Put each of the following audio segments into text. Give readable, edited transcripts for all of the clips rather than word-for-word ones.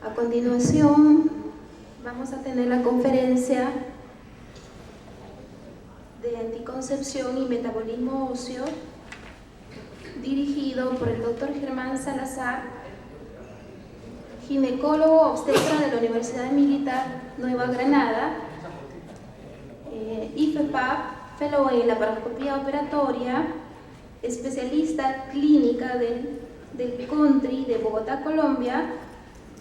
A continuación, vamos a tener la conferencia de anticoncepción y metabolismo óseo, dirigido por el Dr. Germán Salazar, ginecólogo obstetra de la Universidad Militar Nueva Granada, IFEPAP, fellow en laparoscopía operatoria, especialista clínica del CONTRI de Bogotá, Colombia,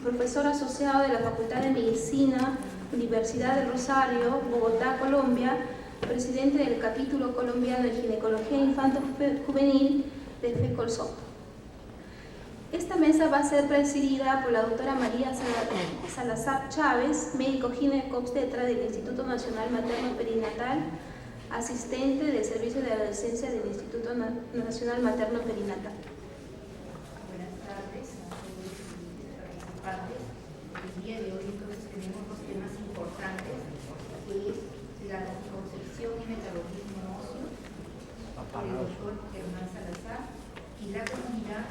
profesor asociado de la Facultad de Medicina, Universidad del Rosario, Bogotá, Colombia, presidente del capítulo colombiano de ginecología infanto-juvenil de FECOLSOP. Esta mesa va a ser presidida por la doctora María Salazar Chávez, médico gineco-obstetra del Instituto Nacional Materno Perinatal, asistente del Servicio de Adolescencia del Instituto Nacional Materno Perinatal. Buenas tardes a todos los participantes. El día de hoy entonces tenemos dos temas importantes, que es la anticoncepción y metabolismo óseo, por el doctor Germán Salazar, y la comunidad.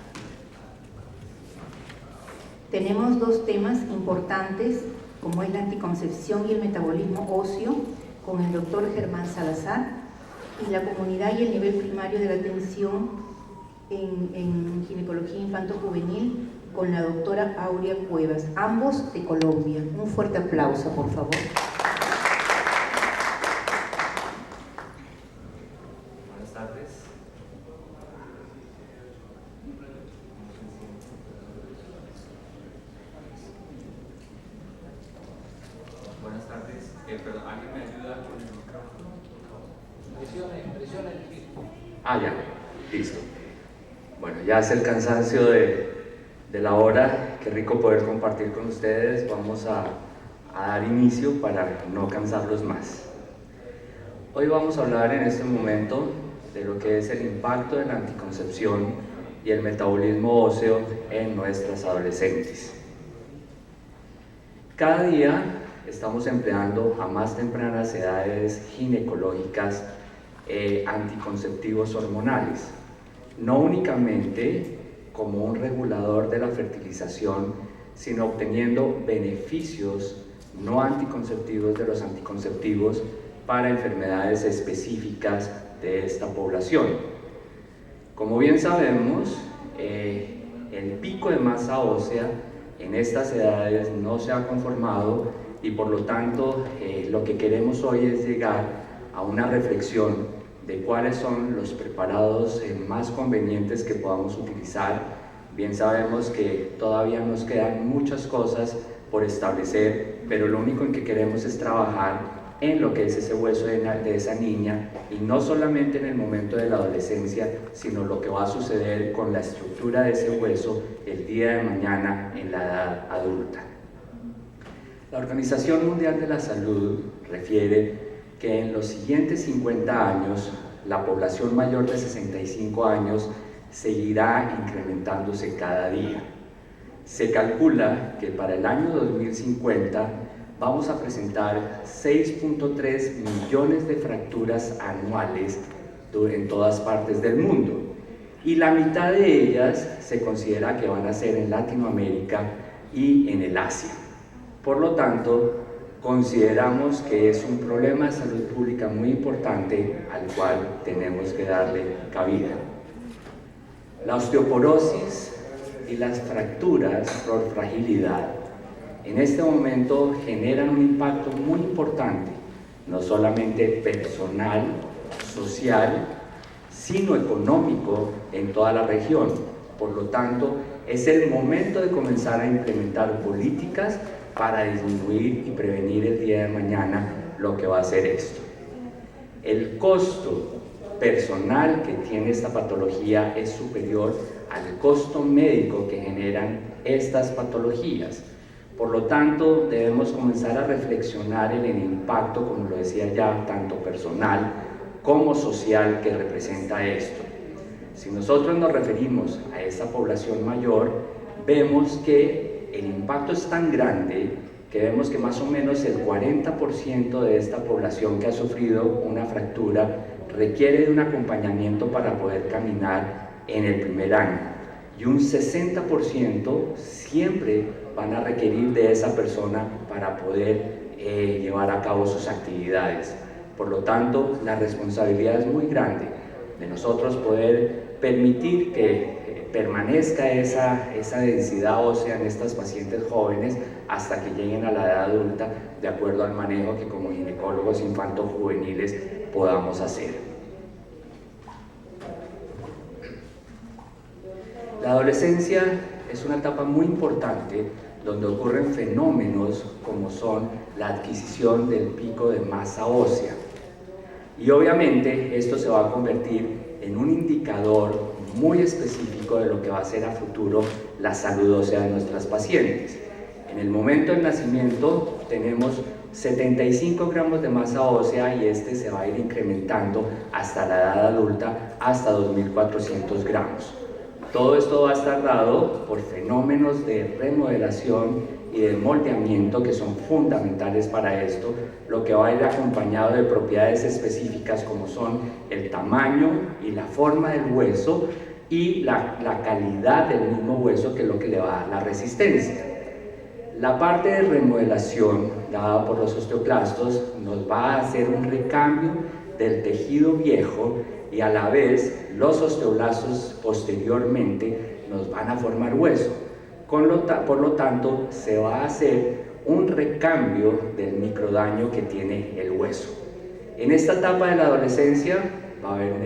Tenemos dos temas importantes, como es la anticoncepción y el metabolismo óseo, con el doctor Germán Salazar, y la comunidad y el nivel primario de la atención en ginecología infanto-juvenil con la doctora Aurea Cuevas, ambos de Colombia. Un fuerte aplauso, por favor. Buenas tardes. Buenas tardes. Perdón, ¿alguien me ayuda con el micrófono? Presione el piso. Ya, listo. Bueno, ya es el cansancio de la hora. Qué rico poder compartir con ustedes. Vamos a dar inicio para no cansarlos más. Hoy vamos a hablar en este momento de lo que es el impacto de la anticoncepción y el metabolismo óseo en nuestras adolescentes. Cada día estamos empleando a más tempranas edades ginecológicas anticonceptivos hormonales, no únicamente como un regulador de la fertilización, sino obteniendo beneficios no anticonceptivos de los anticonceptivos para enfermedades específicas de esta población. Como bien sabemos, el pico de masa ósea en estas edades no se ha conformado y por lo tanto lo que queremos hoy es llegar a una reflexión de cuáles son los preparados más convenientes que podamos utilizar. Bien sabemos que todavía nos quedan muchas cosas por establecer, pero lo único en que queremos es trabajar en lo que es ese hueso de esa niña, y no solamente en el momento de la adolescencia, sino lo que va a suceder con la estructura de ese hueso el día de mañana en la edad adulta. La Organización Mundial de la Salud refiere que en los siguientes 50 años la población mayor de 65 años seguirá incrementándose cada día. Se calcula que para el año 2050 vamos a presentar 6.3 millones de fracturas anuales en todas partes del mundo, y la mitad de ellas se considera que van a ser en Latinoamérica y en el Asia. Por lo tanto, consideramos que es un problema de salud pública muy importante al cual tenemos que darle cabida. La osteoporosis y las fracturas por fragilidad en este momento generan un impacto muy importante, no solamente personal, social, sino económico en toda la región. Por lo tanto, es el momento de comenzar a implementar políticas para disminuir y prevenir el día de mañana lo que va a ser esto. El costo personal que tiene esta patología es superior al costo médico que generan estas patologías. Por lo tanto, debemos comenzar a reflexionar en el impacto, como lo decía ya, tanto personal como social que representa esto. Si nosotros nos referimos a esta población mayor, vemos que el impacto es tan grande que vemos que más o menos el 40% de esta población que ha sufrido una fractura requiere de un acompañamiento para poder caminar en el primer año, y un 60% siempre van a requerir de esa persona para poder llevar a cabo sus actividades. Por lo tanto, la responsabilidad es muy grande de nosotros poder permitir que permanezca esa densidad ósea en estas pacientes jóvenes hasta que lleguen a la edad adulta, de acuerdo al manejo que como ginecólogos infanto-juveniles podamos hacer. La adolescencia es una etapa muy importante donde ocurren fenómenos como son la adquisición del pico de masa ósea. Y obviamente esto se va a convertir en un indicador muy específico de lo que va a ser a futuro la salud ósea de nuestras pacientes. En el momento del nacimiento tenemos 75 gramos de masa ósea y este se va a ir incrementando hasta la edad adulta hasta 2.400 gramos. Todo esto va a estar dado por fenómenos de remodelación y de moldeamiento que son fundamentales para esto, lo que va a ir acompañado de propiedades específicas como son el tamaño y la forma del hueso y la calidad del mismo hueso, que es lo que le va a dar la resistencia. La parte de remodelación dada por los osteoclastos nos va a hacer un recambio del tejido viejo y a la vez los osteoblastos posteriormente nos van a formar hueso. Por lo tanto, se va a hacer un recambio del microdaño que tiene el hueso. En esta etapa de la adolescencia va a haber un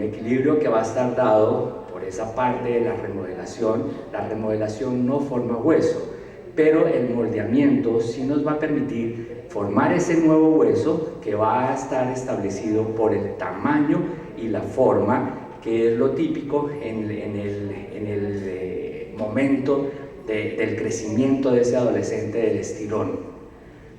equilibrio que va a estar dado por esa parte de la remodelación. La remodelación no forma hueso, pero el moldeamiento sí nos va a permitir formar ese nuevo hueso que va a estar establecido por el tamaño y la forma, que es lo típico en el momento del crecimiento de ese adolescente, del estirón.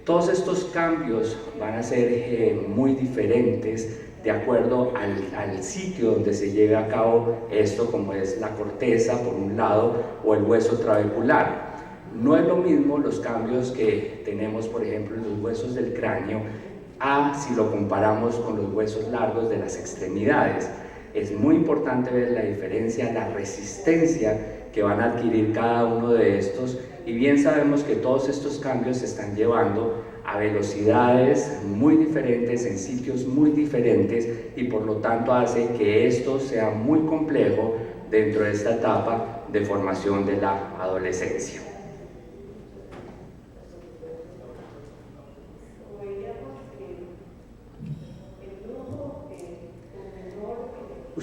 Todos estos cambios van a ser muy diferentes de acuerdo al sitio donde se lleve a cabo esto, como es la corteza por un lado o el hueso trabecular. No es lo mismo los cambios que tenemos, por ejemplo, en los huesos del cráneo, si lo comparamos con los huesos largos de las extremidades. Es muy importante ver la diferencia, la resistencia que van a adquirir cada uno de estos, y bien sabemos que todos estos cambios se están llevando a velocidades muy diferentes, en sitios muy diferentes, y por lo tanto hace que esto sea muy complejo dentro de esta etapa de formación de la adolescencia.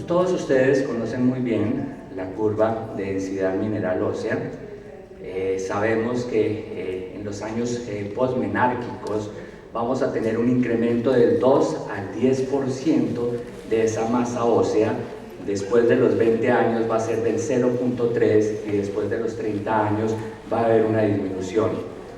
Todos ustedes conocen muy bien la curva de densidad mineral ósea. Sabemos que en los años posmenárquicos vamos a tener un incremento del 2 al 10% de esa masa ósea. Después de los 20 años va a ser del 0.3 y después de los 30 años va a haber una disminución.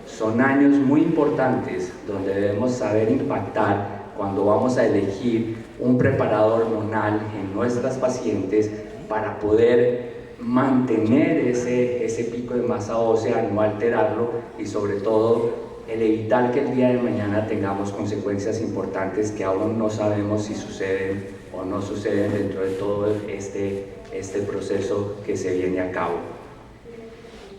Son años muy importantes donde debemos saber impactar cuando vamos a elegir un preparador hormonal en nuestras pacientes para poder mantener ese pico de masa ósea, no alterarlo, y sobre todo el evitar que el día de mañana tengamos consecuencias importantes que aún no sabemos si suceden o no suceden dentro de todo este proceso que se viene a cabo.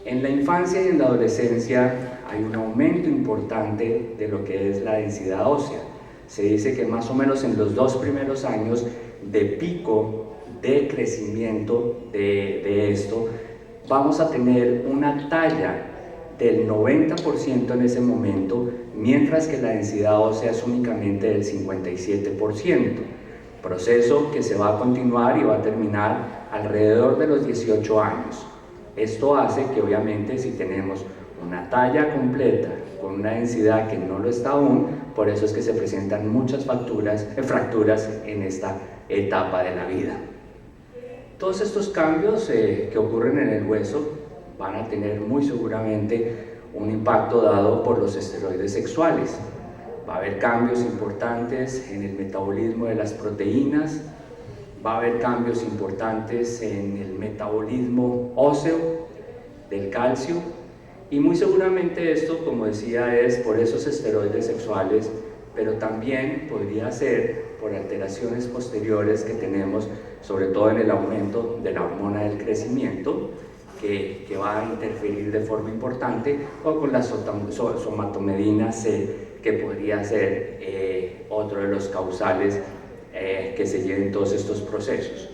En la infancia y en la adolescencia hay un aumento importante de lo que es la densidad ósea. Se dice que más o menos en los 2 primeros años de pico de crecimiento de esto, vamos a tener una talla del 90% en ese momento, mientras que la densidad ósea es únicamente del 57%. Proceso que se va a continuar y va a terminar alrededor de los 18 años. Esto hace que obviamente si tenemos una talla completa con una densidad que no lo está aún, por eso es que se presentan muchas fracturas en esta etapa de la vida. Todos estos cambios que ocurren en el hueso van a tener muy seguramente un impacto dado por los esteroides sexuales. Va a haber cambios importantes en el metabolismo de las proteínas, va a haber cambios importantes en el metabolismo óseo, del calcio, y muy seguramente esto, como decía, es por esos esteroides sexuales, pero también podría ser por alteraciones posteriores que tenemos, sobre todo en el aumento de la hormona del crecimiento, que va a interferir de forma importante, o con la somatomedina C, que podría ser otro de los causales que se lleven todos estos procesos.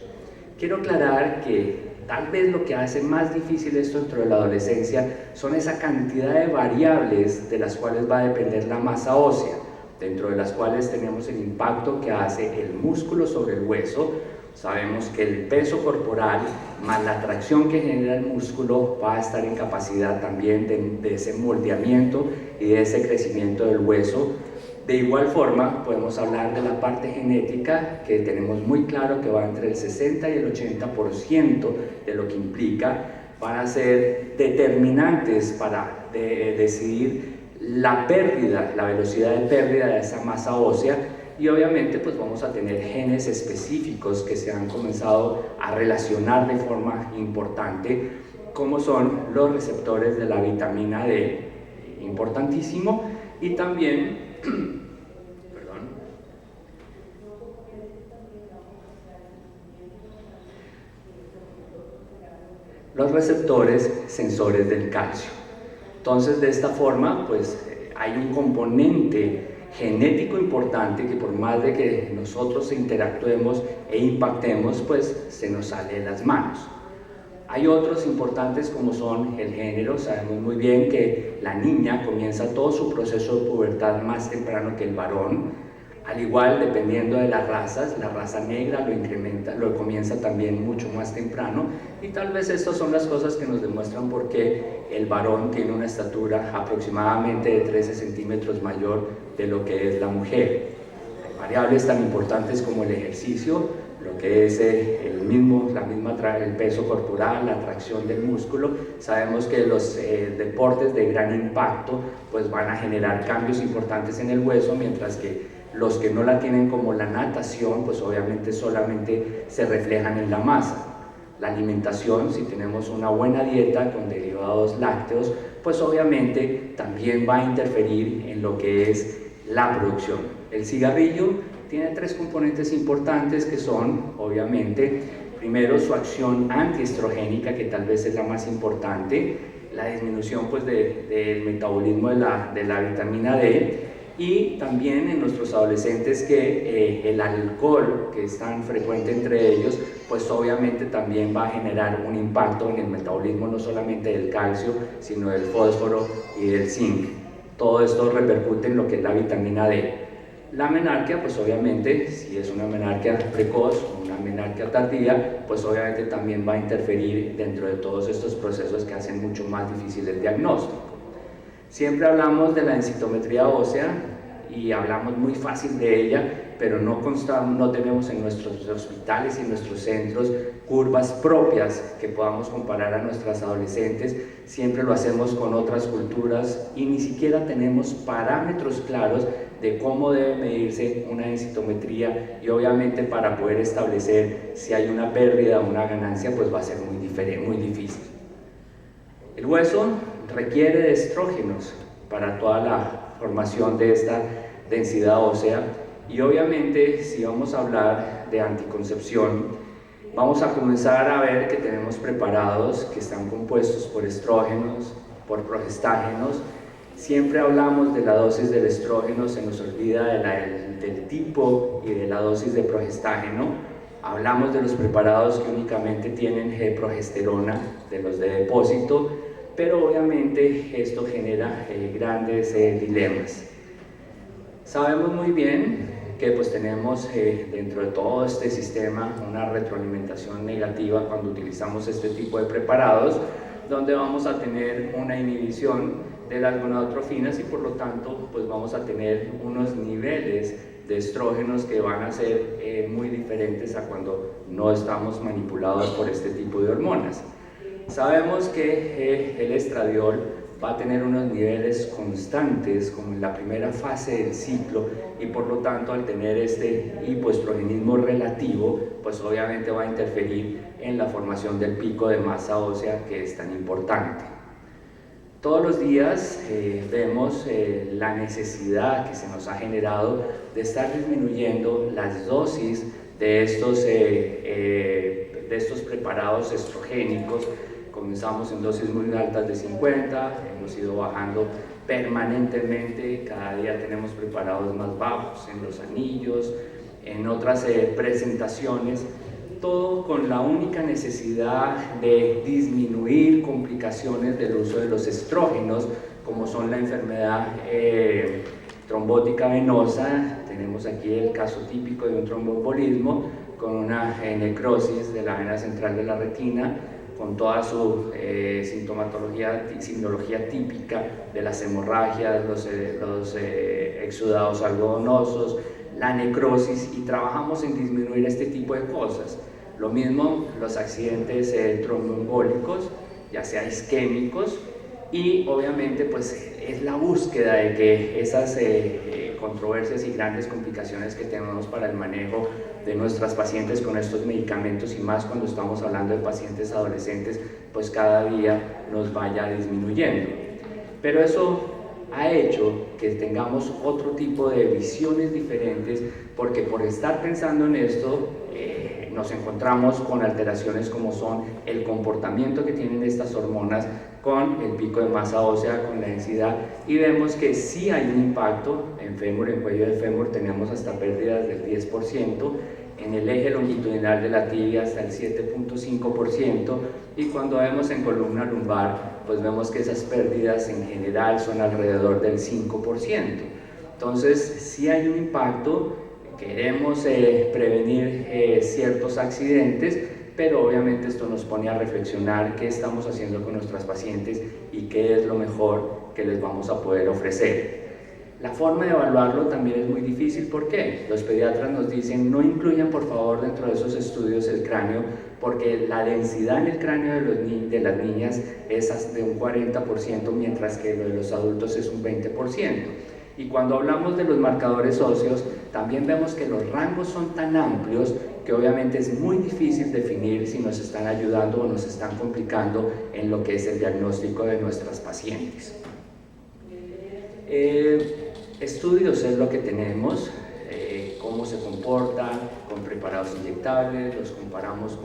Quiero aclarar que tal vez lo que hace más difícil esto dentro de la adolescencia son esa cantidad de variables de las cuales va a depender la masa ósea, dentro de las cuales tenemos el impacto que hace el músculo sobre el hueso. Sabemos que el peso corporal más la tracción que genera el músculo va a estar en capacidad también de ese moldeamiento y de ese crecimiento del hueso. De igual forma, podemos hablar de la parte genética, que tenemos muy claro que va entre el 60 y el 80% de lo que implica, van a ser determinantes para decidir la pérdida, la velocidad de pérdida de esa masa ósea, y obviamente pues vamos a tener genes específicos que se han comenzado a relacionar de forma importante, como son los receptores de la vitamina D, importantísimo, y también los receptores sensores del calcio. Entonces, de esta forma, pues hay un componente genético importante que por más de que nosotros interactuemos e impactemos, pues se nos sale de las manos. Hay otros importantes como son el género. Sabemos muy bien que la niña comienza todo su proceso de pubertad más temprano que el varón. Al igual, dependiendo de las razas, la raza negra lo comienza también mucho más temprano, y tal vez estas son las cosas que nos demuestran por qué el varón tiene una estatura aproximadamente de 13 centímetros mayor de lo que es la mujer. Hay variables tan importantes como el ejercicio, lo que es el peso corporal, la tracción del músculo. Sabemos que los deportes de gran impacto pues van a generar cambios importantes en el hueso, mientras que los que no la tienen, como la natación, pues obviamente solamente se reflejan en la masa. La alimentación, si tenemos una buena dieta con derivados lácteos, pues obviamente también va a interferir en lo que es la producción. El cigarrillo tiene tres componentes importantes que son, obviamente, primero su acción antiestrogénica, que tal vez es la más importante, la disminución pues del metabolismo de la vitamina D, y también en nuestros adolescentes que el alcohol, que es tan frecuente entre ellos, pues obviamente también va a generar un impacto en el metabolismo no solamente del calcio, sino del fósforo y del zinc. Todo esto repercute en lo que es la vitamina D. La menarquia, pues obviamente, si es una menarquia precoz o una menarquia tardía, pues obviamente también va a interferir dentro de todos estos procesos que hacen mucho más difícil el diagnóstico. Siempre hablamos de la densitometría ósea y hablamos muy fácil de ella, pero no tenemos en nuestros hospitales y en nuestros centros curvas propias que podamos comparar a nuestras adolescentes. Siempre lo hacemos con otras culturas y ni siquiera tenemos parámetros claros de cómo debe medirse una densitometría, y obviamente para poder establecer si hay una pérdida o una ganancia pues va a ser muy difícil. El hueso requiere de estrógenos para toda la formación de esta densidad ósea, y obviamente si vamos a hablar de anticoncepción, vamos a comenzar a ver que tenemos preparados que están compuestos por estrógenos, por progestágenos. Siempre hablamos de la dosis del estrógeno, se nos olvida del tipo y de la dosis de progestágeno. Hablamos de los preparados que únicamente tienen progesterona, de los de depósito, pero obviamente esto genera grandes dilemas. Sabemos muy bien que pues tenemos dentro de todo este sistema una retroalimentación negativa cuando utilizamos este tipo de preparados, donde vamos a tener una inhibición de las gonadotrofinas y por lo tanto pues vamos a tener unos niveles de estrógenos que van a ser muy diferentes a cuando no estamos manipulados por este tipo de hormonas. Sabemos que el estradiol va a tener unos niveles constantes como en la primera fase del ciclo, y por lo tanto al tener este hipoestrogenismo relativo pues obviamente va a interferir en la formación del pico de masa ósea, que es tan importante. Todos los días vemos la necesidad que se nos ha generado de estar disminuyendo las dosis de estos preparados estrogénicos, comenzamos en dosis muy altas de 50, hemos ido bajando permanentemente, cada día tenemos preparados más bajos en los anillos, en otras presentaciones, todo con la única necesidad de disminuir complicaciones del uso de los estrógenos, como son la enfermedad trombótica venosa. Tenemos aquí el caso típico de un tromboembolismo con una necrosis de la vena central de la retina, con toda su sintomatología típica de las hemorragias, los exudados algodonosos, la necrosis, y trabajamos en disminuir este tipo de cosas. Lo mismo los accidentes tromboembólicos, ya sea isquémicos, y obviamente pues es la búsqueda de que esas controversias y grandes complicaciones que tenemos para el manejo de nuestras pacientes con estos medicamentos, y más cuando estamos hablando de pacientes adolescentes, pues cada día nos vaya disminuyendo. Pero eso ha hecho que tengamos otro tipo de visiones diferentes, porque por estar pensando en esto nos encontramos con alteraciones como son el comportamiento que tienen estas hormonas con el pico de masa ósea, con la densidad, y vemos que sí hay un impacto en fémur, en cuello de fémur tenemos hasta pérdidas del 10%, en el eje longitudinal de la tibia hasta el 7.5%, y cuando vemos en columna lumbar, pues vemos que esas pérdidas en general son alrededor del 5%. Entonces, sí hay un impacto, queremos prevenir ciertos accidentes, pero obviamente esto nos pone a reflexionar qué estamos haciendo con nuestras pacientes y qué es lo mejor que les vamos a poder ofrecer. La forma de evaluarlo también es muy difícil. ¿Por qué? Los pediatras nos dicen no incluyan por favor dentro de esos estudios el cráneo, porque la densidad en el cráneo de las niñas es de un 40%, mientras que lo de los adultos es un 20%. Y cuando hablamos de los marcadores óseos, también vemos que los rangos son tan amplios que obviamente es muy difícil definir si nos están ayudando o nos están complicando en lo que es el diagnóstico de nuestras pacientes. Estudios es lo que tenemos, cómo se comporta con preparados inyectables, los comparamos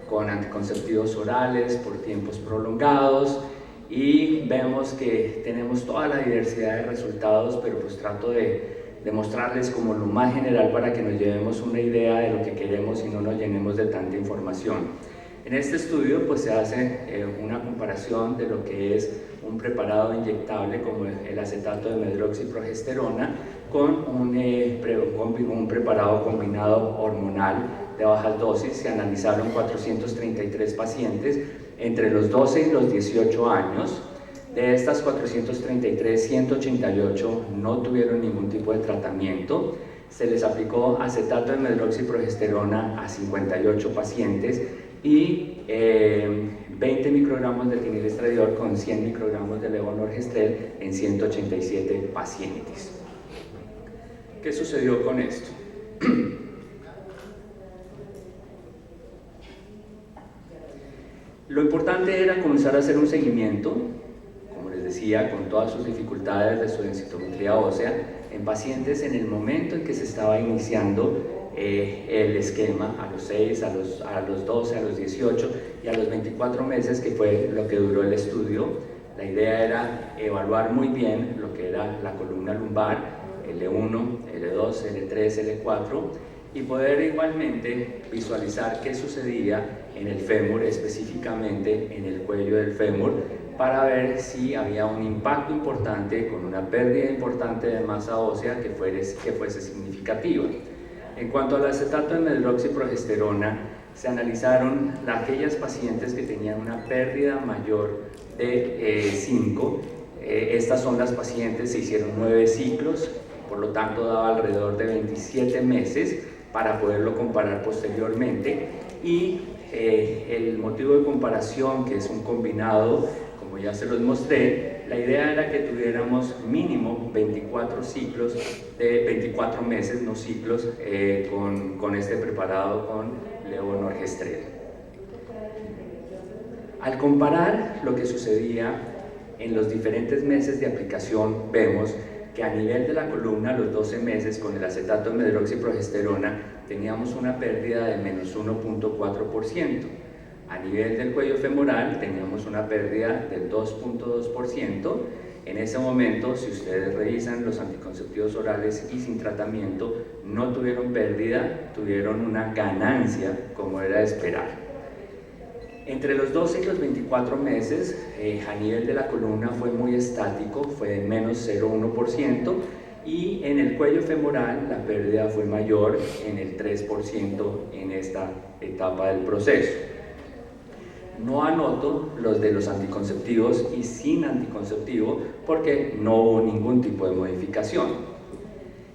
con anticonceptivos orales por tiempos prolongados, y vemos que tenemos toda la diversidad de resultados, pero pues trato de mostrarles como lo más general para que nos llevemos una idea de lo que queremos y no nos llenemos de tanta información. En este estudio pues se hace una comparación de lo que es un preparado inyectable como el acetato de medroxiprogesterona con un preparado combinado hormonal de bajas dosis. Se analizaron 433 pacientes entre los 12 y los 18 años. De estas 433, 188 no tuvieron ningún tipo de tratamiento. Se les aplicó acetato de medroxiprogesterona a 58 pacientes y 20 microgramos de etinilestradiol con 100 microgramos de levonorgestrel en 187 pacientes. ¿Qué sucedió con esto? Lo importante era comenzar a hacer un seguimiento, como les decía, con todas sus dificultades de su densitometría ósea, en pacientes en el momento en que se estaba iniciando el esquema, a los 6, a los 12, a los 18 y a los 24 meses, que fue lo que duró el estudio. La idea era evaluar muy bien lo que era la columna lumbar, L1, L2, L3, L4, y poder igualmente visualizar qué sucedía en el fémur, específicamente en el cuello del fémur, para ver si había un impacto importante con una pérdida importante de masa ósea que fuese significativa. En cuanto al acetato de medroxiprogesterona, se analizaron aquellas pacientes que tenían una pérdida mayor de 5. Estas son las pacientes, se hicieron 9 ciclos, por lo tanto daba alrededor de 27 meses para poderlo comparar posteriormente. Y el motivo de comparación, que es un combinado, como ya se los mostré, la idea era que tuviéramos mínimo 24 ciclos de 24 meses, no ciclos, con este preparado con levonorgestrel. Al comparar lo que sucedía en los diferentes meses de aplicación, vemos que a nivel de la columna, los 12 meses con el acetato de medroxiprogesterona, teníamos una pérdida de menos 1.4%. A nivel del cuello femoral teníamos una pérdida del 2.2%. En ese momento, si ustedes revisan los anticonceptivos orales y sin tratamiento, no tuvieron pérdida, tuvieron una ganancia como era de esperar. Entre los 12 y los 24 meses, a nivel de la columna fue muy estático, fue de menos 0,1%, y en el cuello femoral la pérdida fue mayor en el 3% en esta etapa del proceso. No anoto los de los anticonceptivos y sin anticonceptivo porque no hubo ningún tipo de modificación.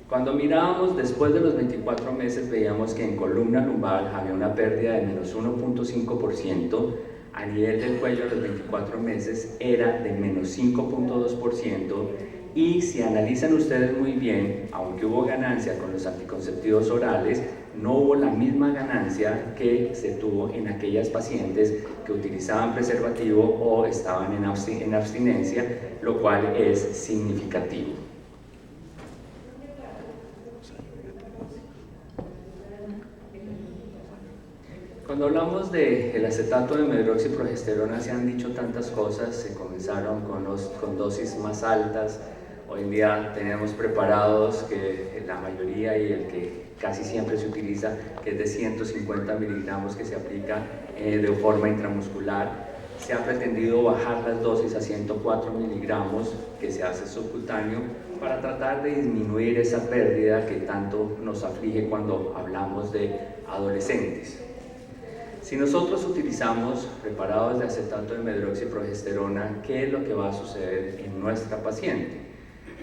Cuando mirábamos después de los 24 meses veíamos que en columna lumbar había una pérdida de menos 1.5%, a nivel del cuello a los 24 meses era de menos 5.2%, y si analizan ustedes muy bien, aunque hubo ganancia con los anticonceptivos orales, no hubo la misma ganancia que se tuvo en aquellas pacientes que utilizaban preservativo o estaban en abstinencia, lo cual es significativo. Cuando hablamos del acetato de medroxiprogesterona se han dicho tantas cosas, se comenzaron con dosis más altas. Hoy en día tenemos preparados que la mayoría y el que casi siempre se utiliza, que es de 150 miligramos que se aplica de forma intramuscular. Se ha pretendido bajar las dosis a 104 miligramos que se hace subcutáneo para tratar de disminuir esa pérdida que tanto nos aflige cuando hablamos de adolescentes. Si nosotros utilizamos preparados de acetato de medroxiprogesterona, ¿qué es lo que va a suceder en nuestra paciente?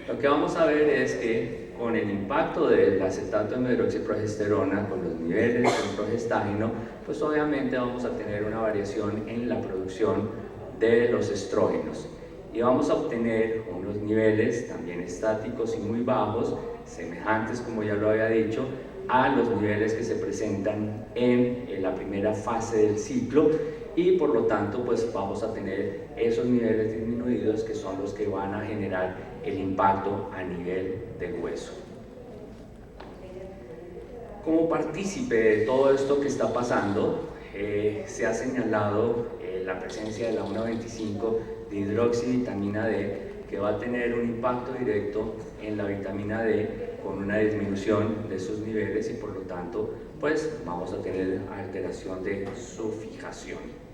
Lo que vamos a ver es que con el impacto del acetato de medroxiprogesterona, con los niveles del progestágeno, pues obviamente vamos a tener una variación en la producción de los estrógenos y vamos a obtener unos niveles también estáticos y muy bajos, semejantes, como ya lo había dicho, a los niveles que se presentan en la primera fase del ciclo, y por lo tanto pues vamos a tener esos niveles disminuidos que son los que van a generar el impacto a nivel del hueso. Como partícipe de todo esto que está pasando, se ha señalado la presencia de la 1,25 de hidroxivitamina D, que va a tener un impacto directo en la vitamina D con una disminución de sus niveles, y por lo tanto pues vamos a tener alteración de su fijación.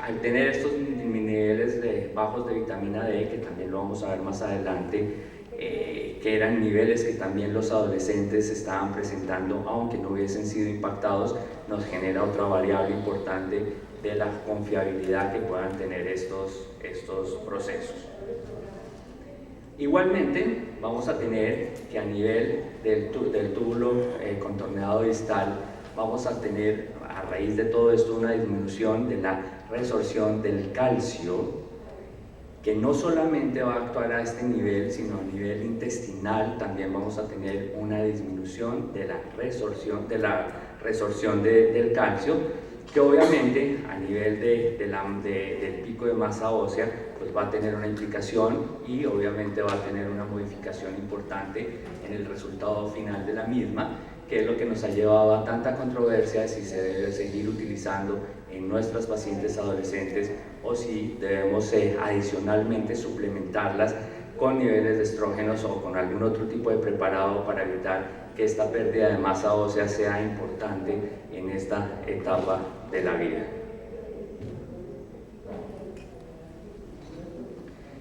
Al tener estos niveles bajos de vitamina D, que también lo vamos a ver más adelante, que eran niveles que también los adolescentes estaban presentando, aunque no hubiesen sido impactados, nos genera otra variable importante de la confiabilidad que puedan tener estos procesos. Igualmente, vamos a tener que a nivel del túbulo contorneado distal, vamos a tener a raíz de todo esto una disminución de la resorción del calcio, que no solamente va a actuar a este nivel, sino a nivel intestinal también vamos a tener una disminución de la resorción del calcio, que obviamente a nivel del pico de masa ósea pues va a tener una implicación y obviamente va a tener una modificación importante en el resultado final de la misma, que es lo que nos ha llevado a tanta controversia de si se debe seguir utilizando en nuestras pacientes adolescentes o si debemos adicionalmente suplementarlas con niveles de estrógenos o con algún otro tipo de preparado para evitar que esta pérdida de masa ósea sea importante en esta etapa de la vida.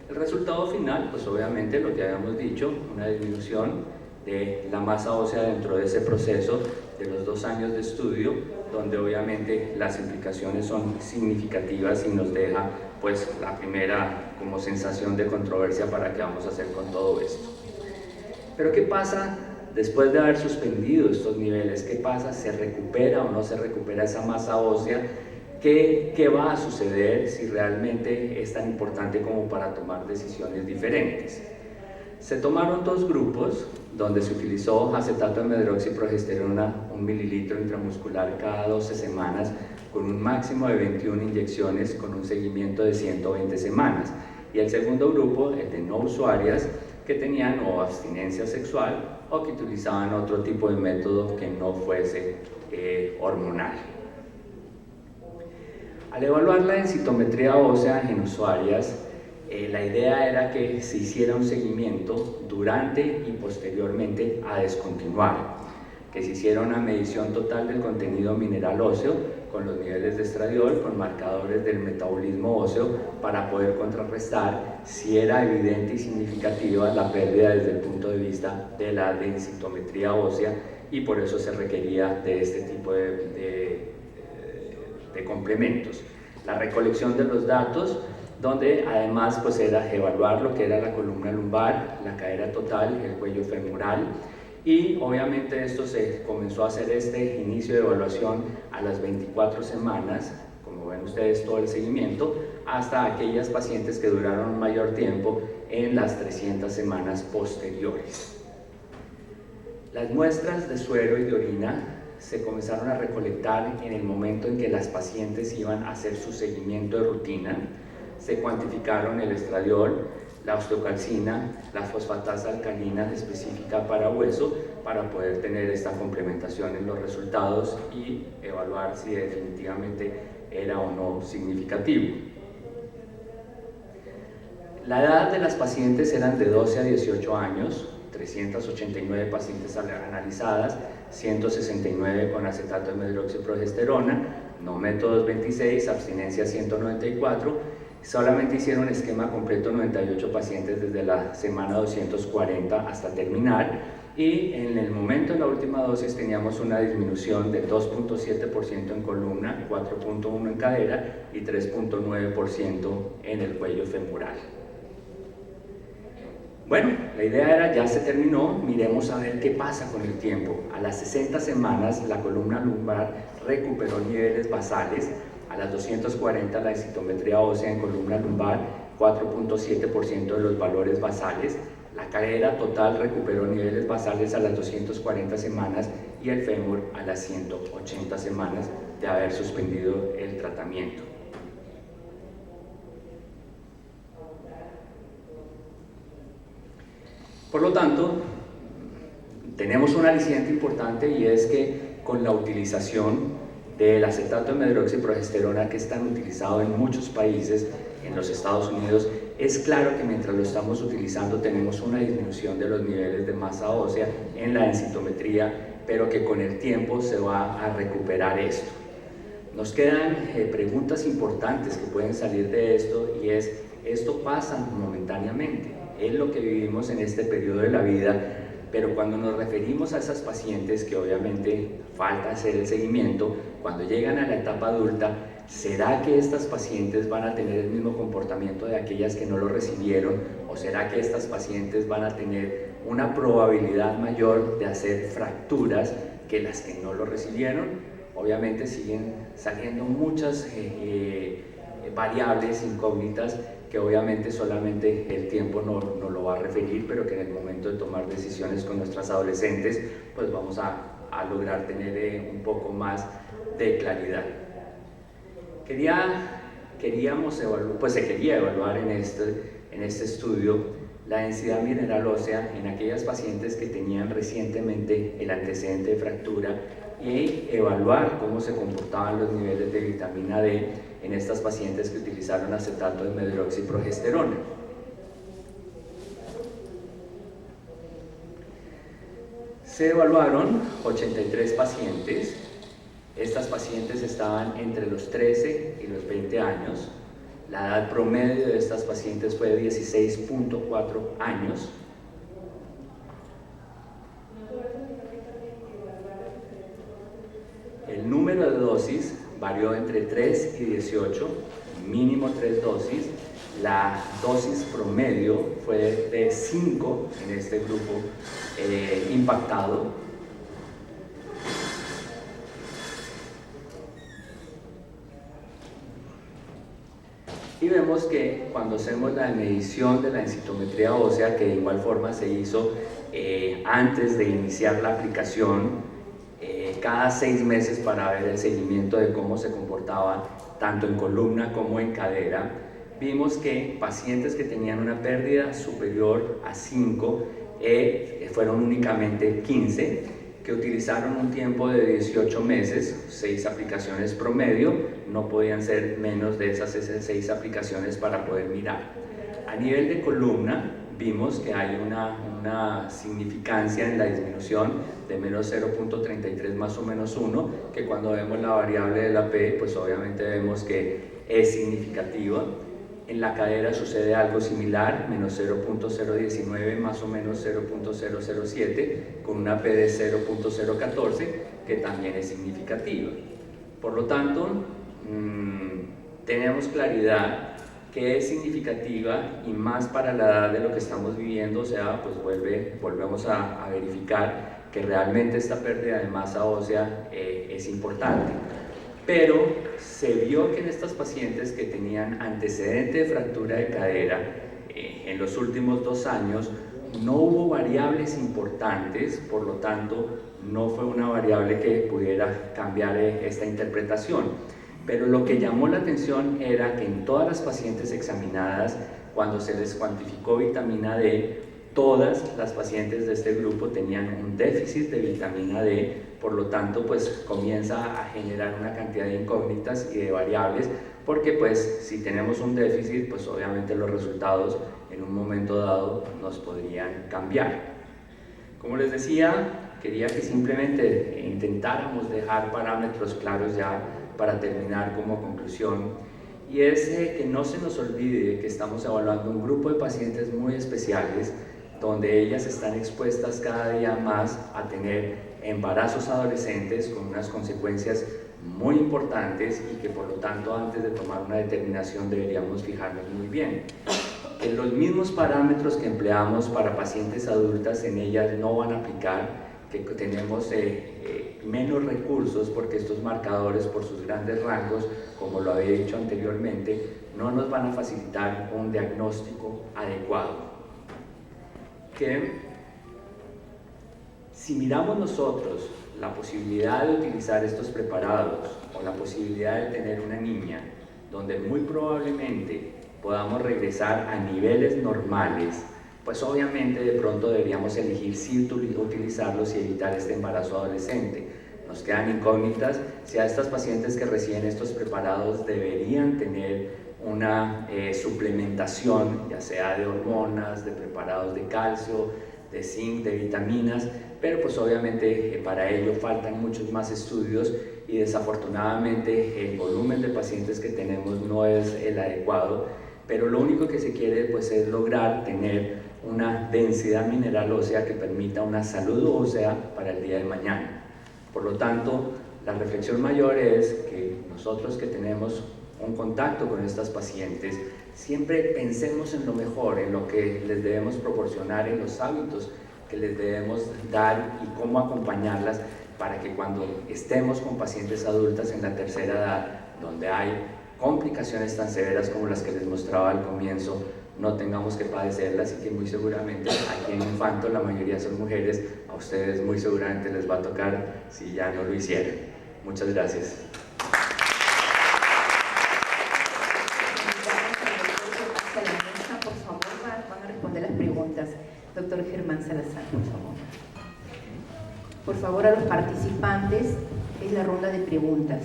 El resultado final, pues obviamente lo que habíamos dicho, una disminución de la masa ósea dentro de ese proceso de los 2 años de estudio, donde obviamente las implicaciones son significativas y nos deja pues la primera como sensación de controversia para qué vamos a hacer con todo esto. Pero ¿qué pasa después de haber suspendido estos niveles? ¿Qué pasa? ¿Se recupera o no se recupera esa masa ósea? ¿Qué va a suceder si realmente es tan importante como para tomar decisiones diferentes? Se tomaron 2 grupos donde se utilizó acetato de medroxiprogesterona 1 mililitro intramuscular cada 12 semanas con un máximo de 21 inyecciones con un seguimiento de 120 semanas. Y el segundo grupo, el de no usuarias, que tenían o abstinencia sexual o que utilizaban otro tipo de método que no fuese hormonal. Al evaluar la densitometría ósea en usuarias, la idea era que se hiciera un seguimiento durante y posteriormente a descontinuar, que se hiciera una medición total del contenido mineral óseo con los niveles de estradiol, con marcadores del metabolismo óseo, para poder contrarrestar si era evidente y significativa la pérdida desde el punto de vista de la densitometría ósea, y por eso se requería de este tipo de complementos. La recolección de los datos, donde además pues era evaluar lo que era la columna lumbar, la cadera total, el cuello femoral, y obviamente esto se comenzó a hacer este inicio de evaluación a las 24 semanas, como ven ustedes todo el seguimiento, hasta aquellas pacientes que duraron un mayor tiempo en las 300 semanas posteriores. Las muestras de suero y de orina se comenzaron a recolectar en el momento en que las pacientes iban a hacer su seguimiento de rutina. Se cuantificaron el estradiol, la osteocalcina, la fosfatasa alcalina específica para hueso, para poder tener esta complementación en los resultados y evaluar si definitivamente era o no significativo. La edad de las pacientes eran de 12 a 18 años, 389 pacientes analizadas, 169 con acetato de medroxiprogesterona, no métodos 26, abstinencia 194, solamente hicieron esquema completo 98 pacientes desde la semana 240 hasta terminar, y en el momento de la última dosis teníamos una disminución de 2.7% en columna, 4.1% en cadera y 3.9% en el cuello femoral. Bueno, la idea era, ya se terminó, miremos a ver qué pasa con el tiempo. A las 60 semanas la columna lumbar recuperó niveles basales, a las 240 la densitometría ósea en columna lumbar, 4.7% de los valores basales, la cadera total recuperó niveles basales a las 240 semanas y el fémur a las 180 semanas de haber suspendido el tratamiento. Por lo tanto, tenemos un aliciente importante, y es que con la utilización del acetato de medroxiprogesterona, que es tan utilizado en muchos países, en los Estados Unidos, es claro que mientras lo estamos utilizando tenemos una disminución de los niveles de masa ósea en la densitometría, pero que con el tiempo se va a recuperar esto. Nos quedan preguntas importantes que pueden salir de esto, y es, ¿esto pasa momentáneamente? Es lo que vivimos en este periodo de la vida, pero cuando nos referimos a esas pacientes que obviamente falta hacer el seguimiento, cuando llegan a la etapa adulta, ¿será que estas pacientes van a tener el mismo comportamiento de aquellas que no lo recibieron? ¿O será que estas pacientes van a tener una probabilidad mayor de hacer fracturas que las que no lo recibieron? Obviamente siguen saliendo muchas variables incógnitas que obviamente solamente el tiempo no lo va a referir, pero que en el momento de tomar decisiones con nuestras adolescentes, pues vamos a lograr tener un poco más de claridad. Se quería evaluar en este estudio la densidad mineral ósea en aquellas pacientes que tenían recientemente el antecedente de fractura, y evaluar cómo se comportaban los niveles de vitamina D en estas pacientes que utilizaron acetato de medroxiprogesterona. Se evaluaron 83 pacientes. Estas pacientes estaban entre los 13 y los 20 años. La edad promedio de estas pacientes fue de 16.4 años. El número de dosis varió entre 3 y 18, mínimo 3 dosis. La dosis promedio fue de 5 en este grupo impactado. Y vemos que cuando hacemos la medición de la densitometría ósea, que de igual forma se hizo antes de iniciar la aplicación, cada 6 meses para ver el seguimiento de cómo se comportaba tanto en columna como en cadera, vimos que pacientes que tenían una pérdida superior a 5 fueron únicamente 15, que utilizaron un tiempo de 18 meses, 6 aplicaciones promedio, no podían ser menos de esas 6 aplicaciones para poder mirar. A nivel de columna, vimos que hay una significancia en la disminución de menos 0.33 más o menos 1, que cuando vemos la variable de la P, pues obviamente vemos que es significativa. En la cadera sucede algo similar, menos 0.019 más o menos 0.007, con una P de 0.014, que también es significativa. Por lo tanto, tenemos claridad que es significativa, y más para la edad de lo que estamos viviendo. O sea, pues volvemos a verificar que realmente esta pérdida de masa ósea es importante. Pero se vio que en estas pacientes que tenían antecedente de fractura de cadera en los últimos 2 años no hubo variables importantes, por lo tanto no fue una variable que pudiera cambiar esta interpretación. Pero lo que llamó la atención era que en todas las pacientes examinadas, cuando se les cuantificó vitamina D, todas las pacientes de este grupo tenían un déficit de vitamina D. Por lo tanto, pues comienza a generar una cantidad de incógnitas y de variables, porque pues si tenemos un déficit, pues obviamente los resultados en un momento dado nos podrían cambiar. Como les decía, quería que simplemente intentáramos dejar parámetros claros ya para terminar como conclusión, y es que no se nos olvide que estamos evaluando un grupo de pacientes muy especiales, donde ellas están expuestas cada día más a tener embarazos adolescentes con unas consecuencias muy importantes, y que por lo tanto antes de tomar una determinación deberíamos fijarnos muy bien. Que los mismos parámetros que empleamos para pacientes adultas en ellas no van a aplicar, que tenemos menos recursos porque estos marcadores, por sus grandes rangos, como lo había dicho anteriormente, no nos van a facilitar un diagnóstico adecuado. Que si miramos nosotros la posibilidad de utilizar estos preparados, o la posibilidad de tener una niña donde muy probablemente podamos regresar a niveles normales, pues obviamente de pronto deberíamos elegir si utilizarlos y evitar este embarazo adolescente. Nos quedan incógnitas si a estas pacientes que reciben estos preparados deberían tener una suplementación, ya sea de hormonas, de preparados de calcio, de zinc, de vitaminas, pero pues obviamente para ello faltan muchos más estudios, y desafortunadamente el volumen de pacientes que tenemos no es el adecuado, pero lo único que se quiere pues es lograr tener una densidad mineral ósea que permita una salud ósea para el día de mañana. Por lo tanto, la reflexión mayor es que nosotros que tenemos un contacto con estas pacientes, siempre pensemos en lo mejor, en lo que les debemos proporcionar, en los hábitos que les debemos dar y cómo acompañarlas, para que cuando estemos con pacientes adultas en la tercera edad, donde hay complicaciones tan severas como las que les mostraba al comienzo, no tengamos que padecerlas, y que muy seguramente aquí en Infanto la mayoría son mujeres. A ustedes muy seguramente les va a tocar si ya no lo hicieron. Muchas gracias. Por favor, van a responder las preguntas. Doctor Germán Salazar, por favor. Por favor, a los participantes, es la ronda de preguntas.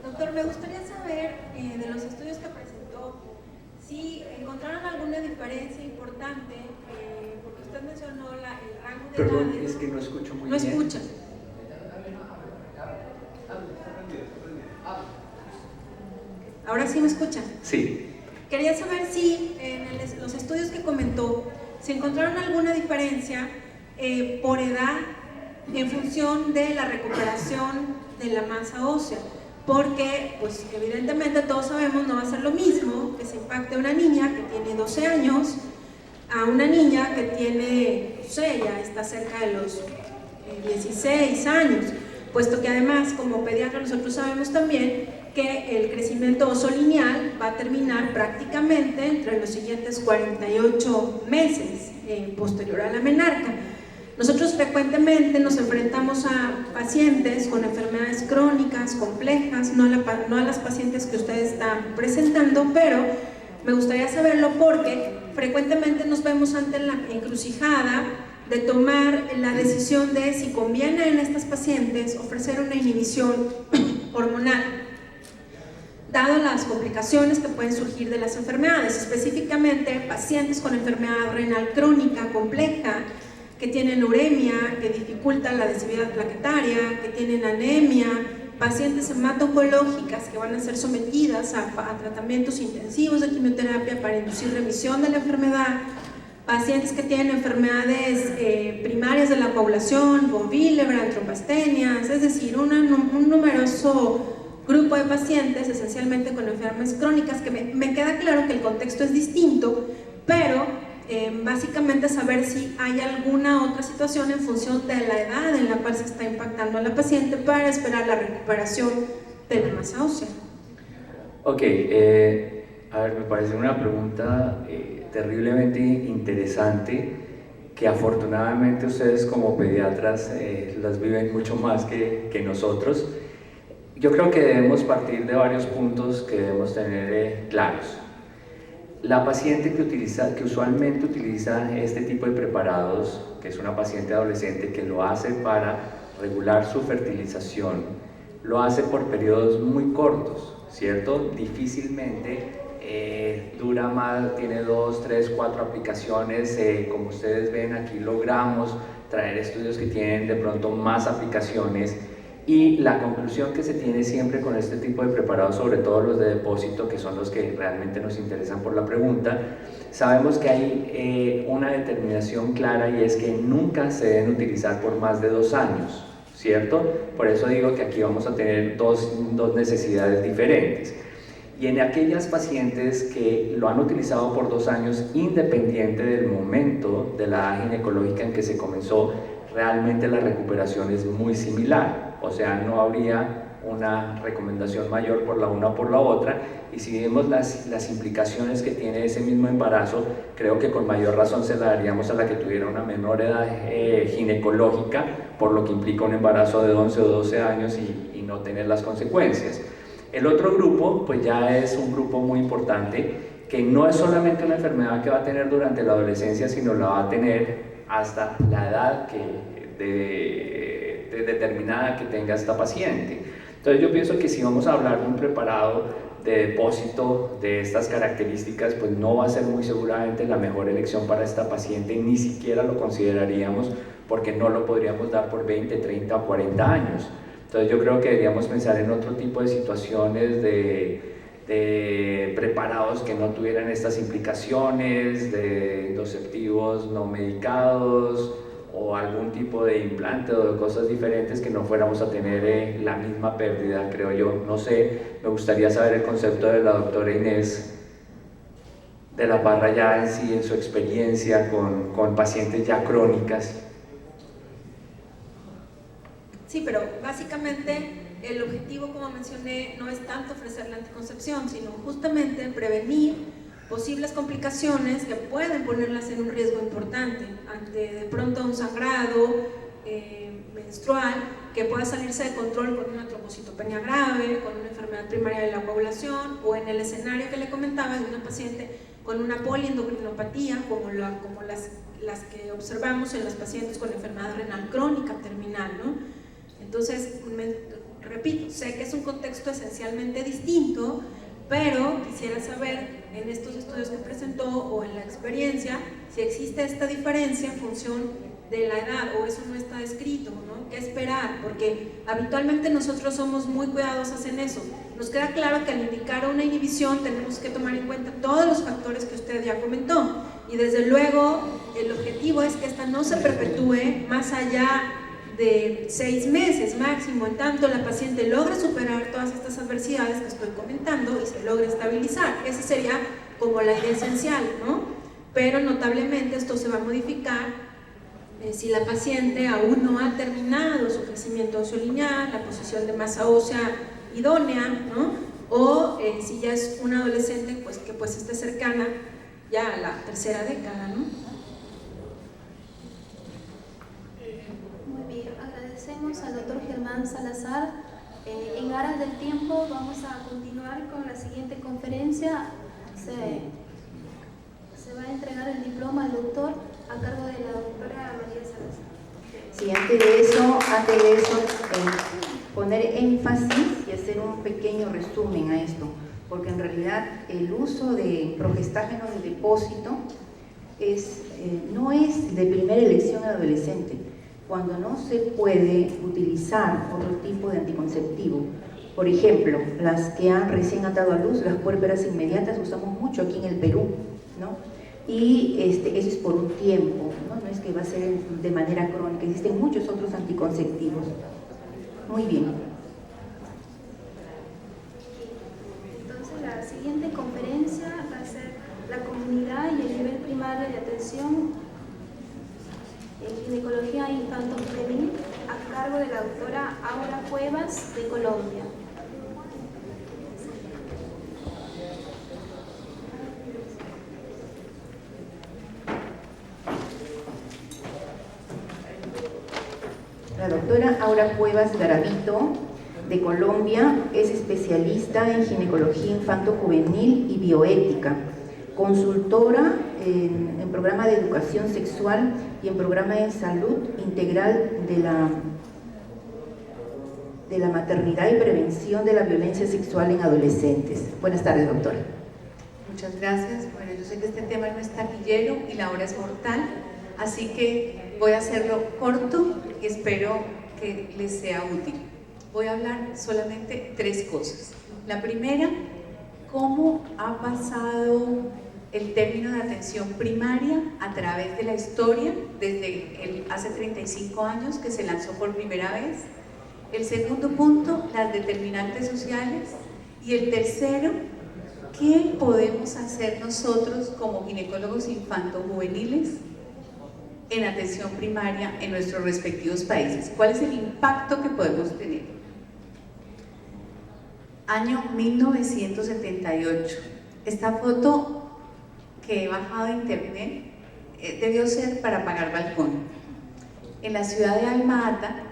Doctor, me gustaría saber de los estudios que presentó, si encontraron alguna diferencia importante, porque usted mencionó el rango de Perdón, edades. es que no escucho muy bien. No escucha. ¿Ahora sí me escucha? Sí. Quería saber si en los estudios que comentó se encontraron alguna diferencia por edad en función de la recuperación de la masa ósea, porque pues evidentemente todos sabemos no va a ser lo mismo que se impacte a una niña que tiene 12 años a una niña que tiene, no sé, ya está cerca de los 16 años, puesto que además como pediatra nosotros sabemos también que el crecimiento óseo lineal va a terminar prácticamente entre los siguientes 48 meses. posterior a la menarca. Nosotros frecuentemente nos enfrentamos a pacientes con enfermedades crónicas, complejas, no a las pacientes que ustedes están presentando, pero me gustaría saberlo porque frecuentemente nos vemos ante la encrucijada de tomar la decisión de si conviene en estas pacientes ofrecer una inhibición hormonal, dado las complicaciones que pueden surgir de las enfermedades, específicamente pacientes con enfermedad renal crónica compleja, que tienen uremia, que dificulta la densidad plaquetaria, que tienen anemia, pacientes hemato-oncológicas que van a ser sometidas a tratamientos intensivos de quimioterapia para inducir remisión de la enfermedad, pacientes que tienen enfermedades primarias de la coagulación, von Willebrand, trombastenias, es decir, un numeroso grupo de pacientes esencialmente con enfermedades crónicas, que me queda claro que el contexto es distinto, pero básicamente saber si hay alguna otra situación en función de la edad en la cual se está impactando a la paciente para esperar la recuperación de la masa ósea. Ok, a ver, me parece una pregunta terriblemente interesante, que afortunadamente ustedes como pediatras las viven mucho más que nosotros. Yo creo que debemos partir de varios puntos que debemos tener claros. La paciente que usualmente utiliza este tipo de preparados, que es una paciente adolescente que lo hace para regular su fertilización, lo hace por periodos muy cortos, ¿cierto? Difícilmente dura más, tiene 2, 3, 4 aplicaciones, como ustedes ven aquí logramos traer estudios que tienen de pronto más aplicaciones. Y la conclusión que se tiene siempre con este tipo de preparados, sobre todo los de depósito, que son los que realmente nos interesan por la pregunta, sabemos que hay una determinación clara, y es que nunca se deben utilizar por más de 2 años, ¿cierto? Por eso digo que aquí vamos a tener dos necesidades diferentes. Y en aquellas pacientes que lo han utilizado por 2 años, independiente del momento de la edad ginecológica en que se comenzó, realmente la recuperación es muy similar. O sea, no habría una recomendación mayor por la una o por la otra, y si vemos las implicaciones que tiene ese mismo embarazo, creo que con mayor razón se la daríamos a la que tuviera una menor edad ginecológica, por lo que implica un embarazo de 11 o 12 años y no tener las consecuencias. El otro grupo, pues ya es un grupo muy importante, que no es solamente una enfermedad que va a tener durante la adolescencia, sino la va a tener hasta la edad determinada que tenga esta paciente. Entonces yo pienso que si vamos a hablar de un preparado de depósito de estas características, pues no va a ser muy seguramente la mejor elección para esta paciente, ni siquiera lo consideraríamos, porque no lo podríamos dar por 20, 30 o 40 años. Entonces yo creo que deberíamos pensar en otro tipo de situaciones de preparados que no tuvieran estas implicaciones, de anticonceptivos no medicados, o algún tipo de implante o de cosas diferentes, que no fuéramos a tener la misma pérdida, creo yo. No sé, me gustaría saber el concepto de la doctora Inés de la Parra ya en sí, en su experiencia con pacientes ya crónicas. Sí, pero básicamente el objetivo, como mencioné, no es tanto ofrecer la anticoncepción, sino justamente prevenir posibles complicaciones que pueden ponerlas en un riesgo importante ante de pronto un sangrado menstrual que pueda salirse de control con una trombocitopenia grave, con una enfermedad primaria de la coagulación, o en el escenario que le comentaba de una paciente con una poliendocrinopatía como las que observamos en las pacientes con enfermedad renal crónica terminal, ¿no? Entonces, repito, sé que es un contexto esencialmente distinto, pero quisiera saber en estos estudios que presentó o en la experiencia si existe esta diferencia en función de la edad, o eso no está descrito, ¿no? ¿Qué esperar? Porque habitualmente nosotros somos muy cuidadosos en eso. Nos queda claro que al indicar una inhibición tenemos que tomar en cuenta todos los factores que usted ya comentó, y desde luego el objetivo es que esta no se perpetúe más allá de 6 meses máximo, en tanto la paciente logra superar todas estas adversidades que estoy comentando y se logra estabilizar. Esa sería como la idea esencial, ¿no? Pero notablemente esto se va a modificar si la paciente aún no ha terminado su crecimiento óseo lineal, la posición de masa ósea idónea, ¿no? O si ya es una adolescente, pues que pues esté cercana ya a la tercera década, ¿no? agradecemos al doctor Germán Salazar. En aras del tiempo vamos a continuar con la siguiente conferencia. Se va a entregar el diploma al doctor a cargo de la doctora María Salazar. Sí, antes de eso, poner énfasis y hacer un pequeño resumen a esto, porque en realidad el uso de progestágenos de depósito no es de primera elección en adolescente. Cuando no se puede utilizar otro tipo de anticonceptivo, por ejemplo, las que han recién atado a luz, las puérperas inmediatas, usamos mucho aquí en el Perú, ¿no? Y eso es por un tiempo, ¿no? No es que va a ser de manera crónica, existen muchos otros anticonceptivos. Muy bien. Entonces la siguiente conferencia va a ser la comunidad y el nivel primario de atención en ginecología infanto-juvenil a cargo de la doctora Aura Cuevas de Colombia. La doctora Aura Cuevas Garavito de Colombia es especialista en ginecología infanto-juvenil y bioética, consultora en programa de educación sexual y en programa de salud integral de la maternidad y prevención de la violencia sexual en adolescentes. Buenas tardes, doctora. Muchas gracias. Bueno, yo sé que este tema no es taquillero y la hora es mortal, así que voy a hacerlo corto y espero que les sea útil. Voy a hablar solamente 3 cosas. La primera, cómo ha pasado el término de atención primaria a través de la historia desde hace 35 años que se lanzó por primera vez. El segundo punto, las determinantes sociales. Y el tercero, ¿qué podemos hacer nosotros como ginecólogos infanto-juveniles en atención primaria en nuestros respectivos países? ¿Cuál es el impacto que podemos tener? Año 1978. Esta foto que he bajado de internet debió ser para pagar balcón. En la ciudad de Alma-Ata,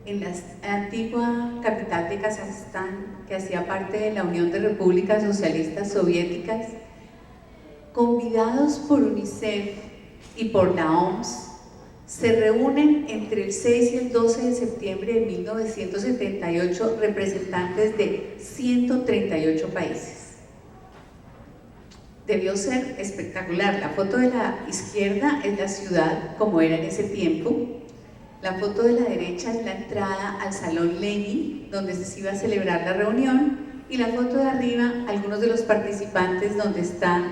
en la antigua capital de Kazajstán, que hacía parte de la Unión de Repúblicas Socialistas Soviéticas, convidados por UNICEF y por la OMS, se reúnen entre el 6 y el 12 de septiembre de 1978 representantes de 138 países. Debió ser espectacular. La foto de la izquierda es la ciudad como era en ese tiempo. La foto de la derecha es la entrada al Salón Lenin, donde se iba a celebrar la reunión, y la foto de arriba, algunos de los participantes, donde está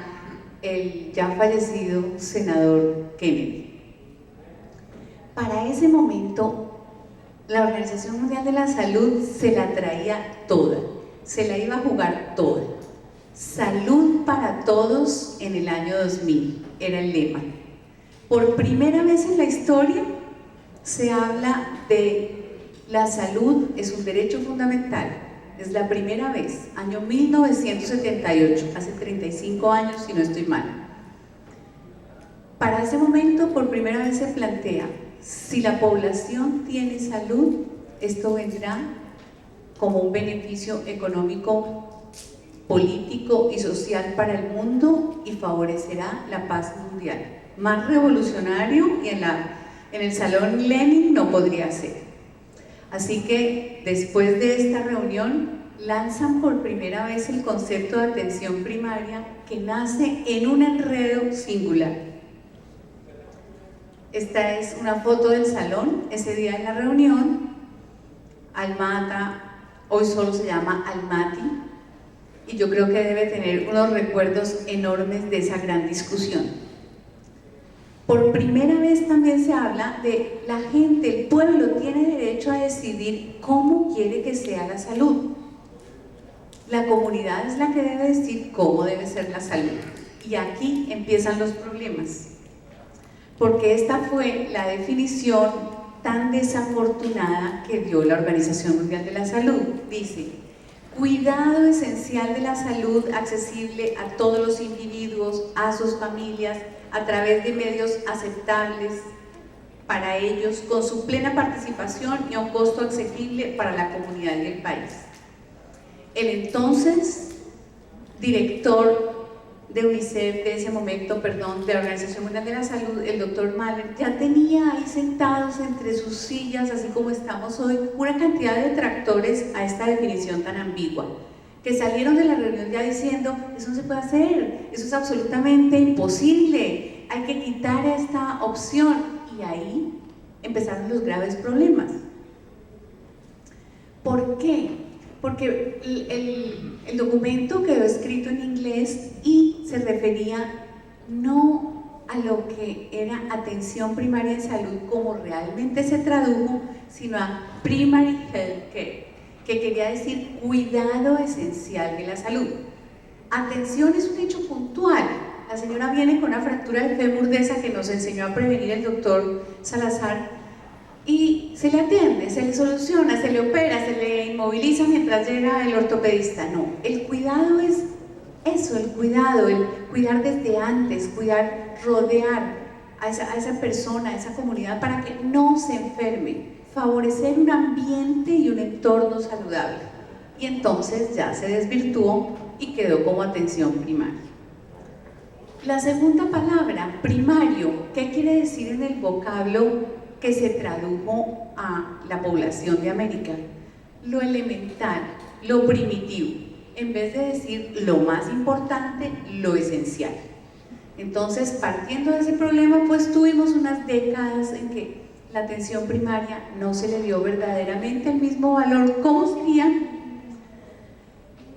el ya fallecido senador Kennedy. Para ese momento, la Organización Mundial de la Salud se la traía toda, se la iba a jugar toda. Salud para todos en el año 2000, era el lema. Por primera vez en la historia se habla de la salud, es un derecho fundamental. Es la primera vez, año 1978, hace 35 años si no estoy mal. Para ese momento, por primera vez se plantea, si la población tiene salud, esto vendrá como un beneficio económico, político y social para el mundo y favorecerá la paz mundial. Más revolucionario y en el Salón Lenin no podría ser. Así que después de esta reunión lanzan por primera vez el concepto de atención primaria que nace en un enredo singular. Esta es una foto del salón, ese día en la reunión. Alma-Ata hoy solo se llama Almaty, y yo creo que debe tener unos recuerdos enormes de esa gran discusión. Por primera vez también se habla de la gente, el pueblo tiene derecho a decidir cómo quiere que sea la salud. La comunidad es la que debe decir cómo debe ser la salud. Y aquí empiezan los problemas, porque esta fue la definición tan desafortunada que dio la Organización Mundial de la Salud. Dice: cuidado esencial de la salud accesible a todos los individuos, a sus familias, a través de medios aceptables para ellos, con su plena participación y a un costo asequible para la comunidad y el país. El entonces director de UNICEF de ese momento, perdón, de la Organización Mundial de la Salud, el doctor Mahler, ya tenía ahí sentados entre sus sillas, así como estamos hoy, una cantidad de detractores a esta definición tan ambigua, que salieron de la reunión ya diciendo, eso no se puede hacer, eso es absolutamente imposible, hay que quitar esta opción. Y ahí empezaron los graves problemas. ¿Por qué? Porque el documento quedó escrito en inglés y se refería no a lo que era atención primaria en salud como realmente se tradujo, sino a primary health care, que quería decir cuidado esencial de la salud. Atención es un hecho puntual. La señora viene con una fractura de fémur de esa que nos enseñó a prevenir el doctor Salazar y se le atiende, se le soluciona, se le opera, se le inmoviliza mientras llega el ortopedista. No, el cuidado es eso, el cuidar desde antes, cuidar, rodear a esa persona, a esa comunidad para que no se enferme, favorecer un ambiente y un entorno saludable. Y entonces ya se desvirtuó y quedó como atención primaria. La segunda palabra, primario, ¿qué quiere decir en el vocablo que se tradujo a la población de América? Lo elemental, lo primitivo, en vez de decir lo más importante, lo esencial. Entonces, partiendo de ese problema, pues tuvimos unas décadas en que la atención primaria no se le dio verdaderamente el mismo valor. ¿Cómo sería?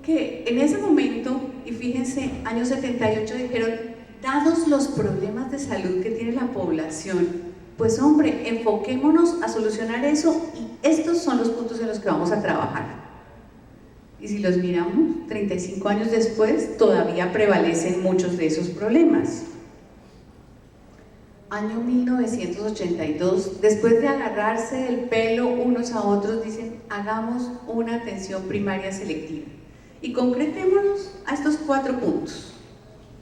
Que en ese momento, y fíjense, año 78 dijeron, dados los problemas de salud que tiene la población, pues hombre, enfoquémonos a solucionar eso y estos son los puntos en los que vamos a trabajar. Y si los miramos, 35 años después, todavía prevalecen muchos de esos problemas. Año 1982, después de agarrarse del pelo unos a otros, dicen, hagamos una atención primaria selectiva. Y concretémonos a estos 4 puntos.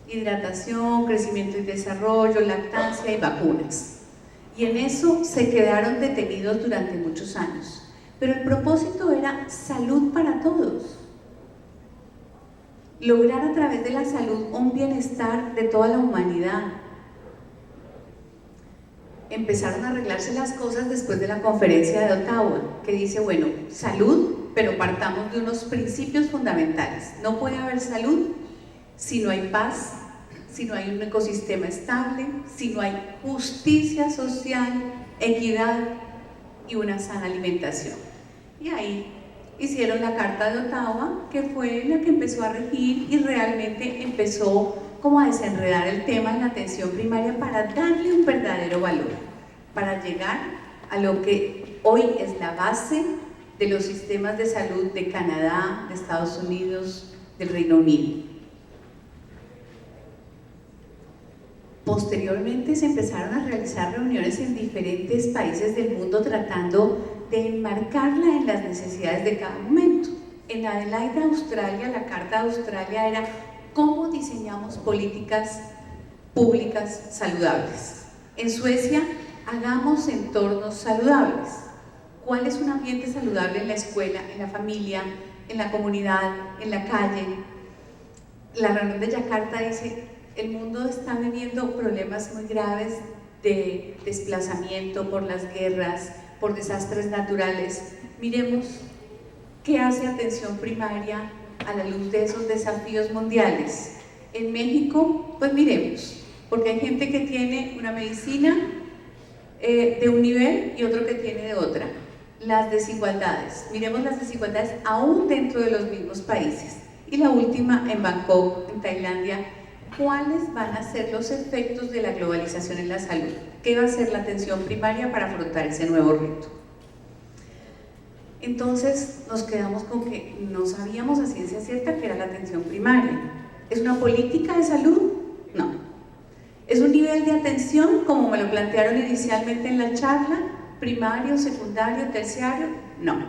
Hidratación, crecimiento y desarrollo, lactancia y vacunas. Y en eso se quedaron detenidos durante muchos años. Pero el propósito era salud para todos. Lograr a través de la salud un bienestar de toda la humanidad. Empezaron a arreglarse las cosas después de la conferencia de Ottawa, que dice, bueno, salud, pero partamos de unos principios fundamentales. No puede haber salud si no hay paz, si no hay un ecosistema estable, si no hay justicia social, equidad y una sana alimentación. Y ahí hicieron la Carta de Ottawa, que fue la que empezó a regir y realmente empezó como a desenredar el tema de la atención primaria para darle un verdadero valor, para llegar a lo que hoy es la base de los sistemas de salud de Canadá, de Estados Unidos, del Reino Unido. Posteriormente se empezaron a realizar reuniones en diferentes países del mundo tratando de enmarcarla en las necesidades de cada momento. En Adelaida, Australia, la Carta de Australia era ¿cómo diseñamos políticas públicas saludables? En Suecia, hagamos entornos saludables. ¿Cuál es un ambiente saludable en la escuela, en la familia, en la comunidad, en la calle? La reunión de Yakarta dice, el mundo está viviendo problemas muy graves de desplazamiento por las guerras, por desastres naturales. Miremos qué hace atención primaria a la luz de esos desafíos mundiales. En México, pues miremos, porque hay gente que tiene una medicina de un nivel y otro que tiene de otra. Las desigualdades, miremos las desigualdades aún dentro de los mismos países. Y la última en Bangkok, en Tailandia, ¿cuáles van a ser los efectos de la globalización en la salud? ¿Qué va a ser la atención primaria para afrontar ese nuevo reto? Entonces nos quedamos con que no sabíamos a ciencia cierta qué era la atención primaria. ¿Es una política de salud? No. ¿Es un nivel de atención como me lo plantearon inicialmente en la charla? ¿Primario, secundario, terciario? No.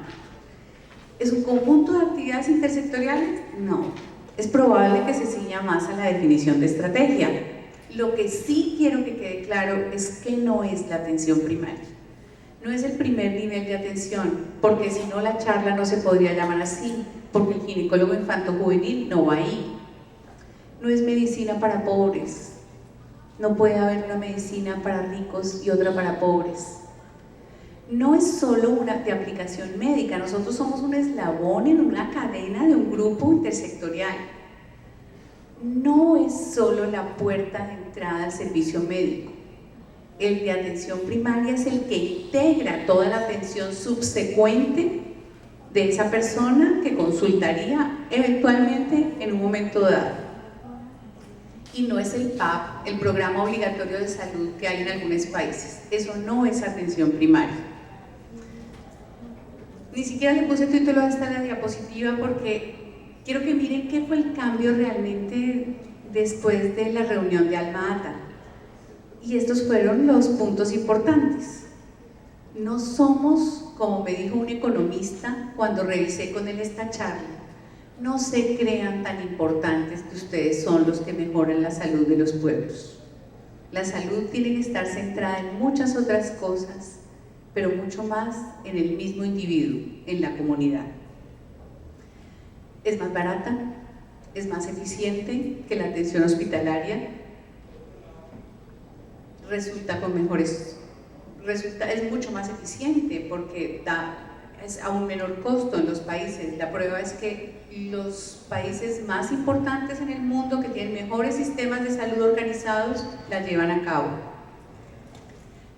¿Es un conjunto de actividades intersectoriales? No. Es probable que se ciña más a la definición de estrategia. Lo que sí quiero que quede claro es que no es la atención primaria. No es el primer nivel de atención, porque si no la charla no se podría llamar así, porque el ginecólogo infanto-juvenil no va ahí. No es medicina para pobres. No puede haber una medicina para ricos y otra para pobres. No es solo una de aplicación médica, nosotros somos un eslabón en una cadena de un grupo intersectorial. No es solo la puerta de entrada al servicio médico. El de atención primaria es el que integra toda la atención subsecuente de esa persona que consultaría eventualmente en un momento dado. Y no es el PAP, el Programa Obligatorio de Salud que hay en algunos países. Eso no es atención primaria. Ni siquiera le puse título a esta diapositiva porque quiero que miren qué fue el cambio realmente después de la reunión de Alma Ata. Y estos fueron los puntos importantes. No somos, como me dijo un economista cuando revisé con él esta charla, no se crean tan importantes que ustedes son los que mejoran la salud de los pueblos. La salud tiene que estar centrada en muchas otras cosas, pero mucho más en el mismo individuo, en la comunidad. Es más barata, es más eficiente que la atención hospitalaria, es mucho más eficiente porque es a un menor costo en los países. La prueba es que los países más importantes en el mundo que tienen mejores sistemas de salud organizados la llevan a cabo,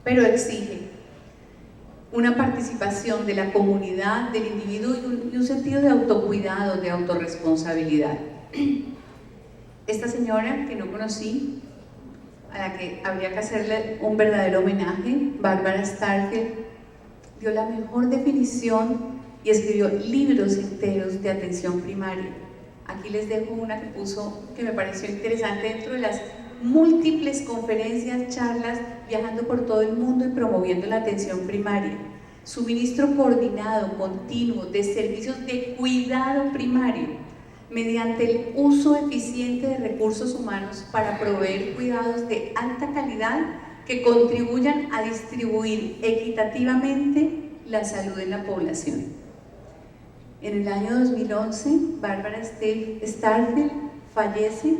pero exige una participación de la comunidad, del individuo y un sentido de autocuidado, de autorresponsabilidad. Esta señora que no conocí, a la que habría que hacerle un verdadero homenaje, Bárbara Starfield, dio la mejor definición y escribió libros enteros de atención primaria. Aquí les dejo una que puso, que me pareció interesante dentro de las múltiples conferencias, charlas, viajando por todo el mundo y promoviendo la atención primaria. Suministro coordinado, continuo, de servicios de cuidado primario, mediante el uso eficiente de recursos humanos para proveer cuidados de alta calidad que contribuyan a distribuir equitativamente la salud en la población. En el año 2011, Bárbara Starfield fallece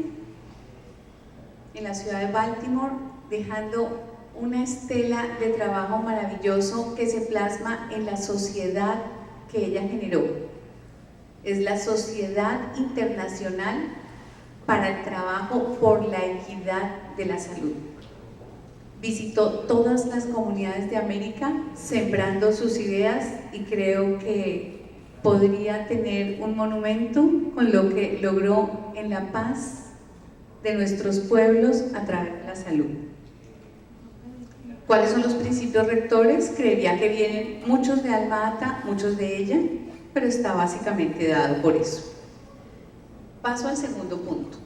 en la ciudad de Baltimore, dejando una estela de trabajo maravilloso que se plasma en la sociedad que ella generó. Es la Sociedad Internacional para el Trabajo por la Equidad de la Salud. Visitó todas las comunidades de América sembrando sus ideas y creo que podría tener un monumento con lo que logró en la paz de nuestros pueblos a través de la salud. ¿Cuáles son los principios rectores? Creería que vienen muchos de Alma Ata, muchos de ella, pero está básicamente dado por eso. Paso al segundo punto.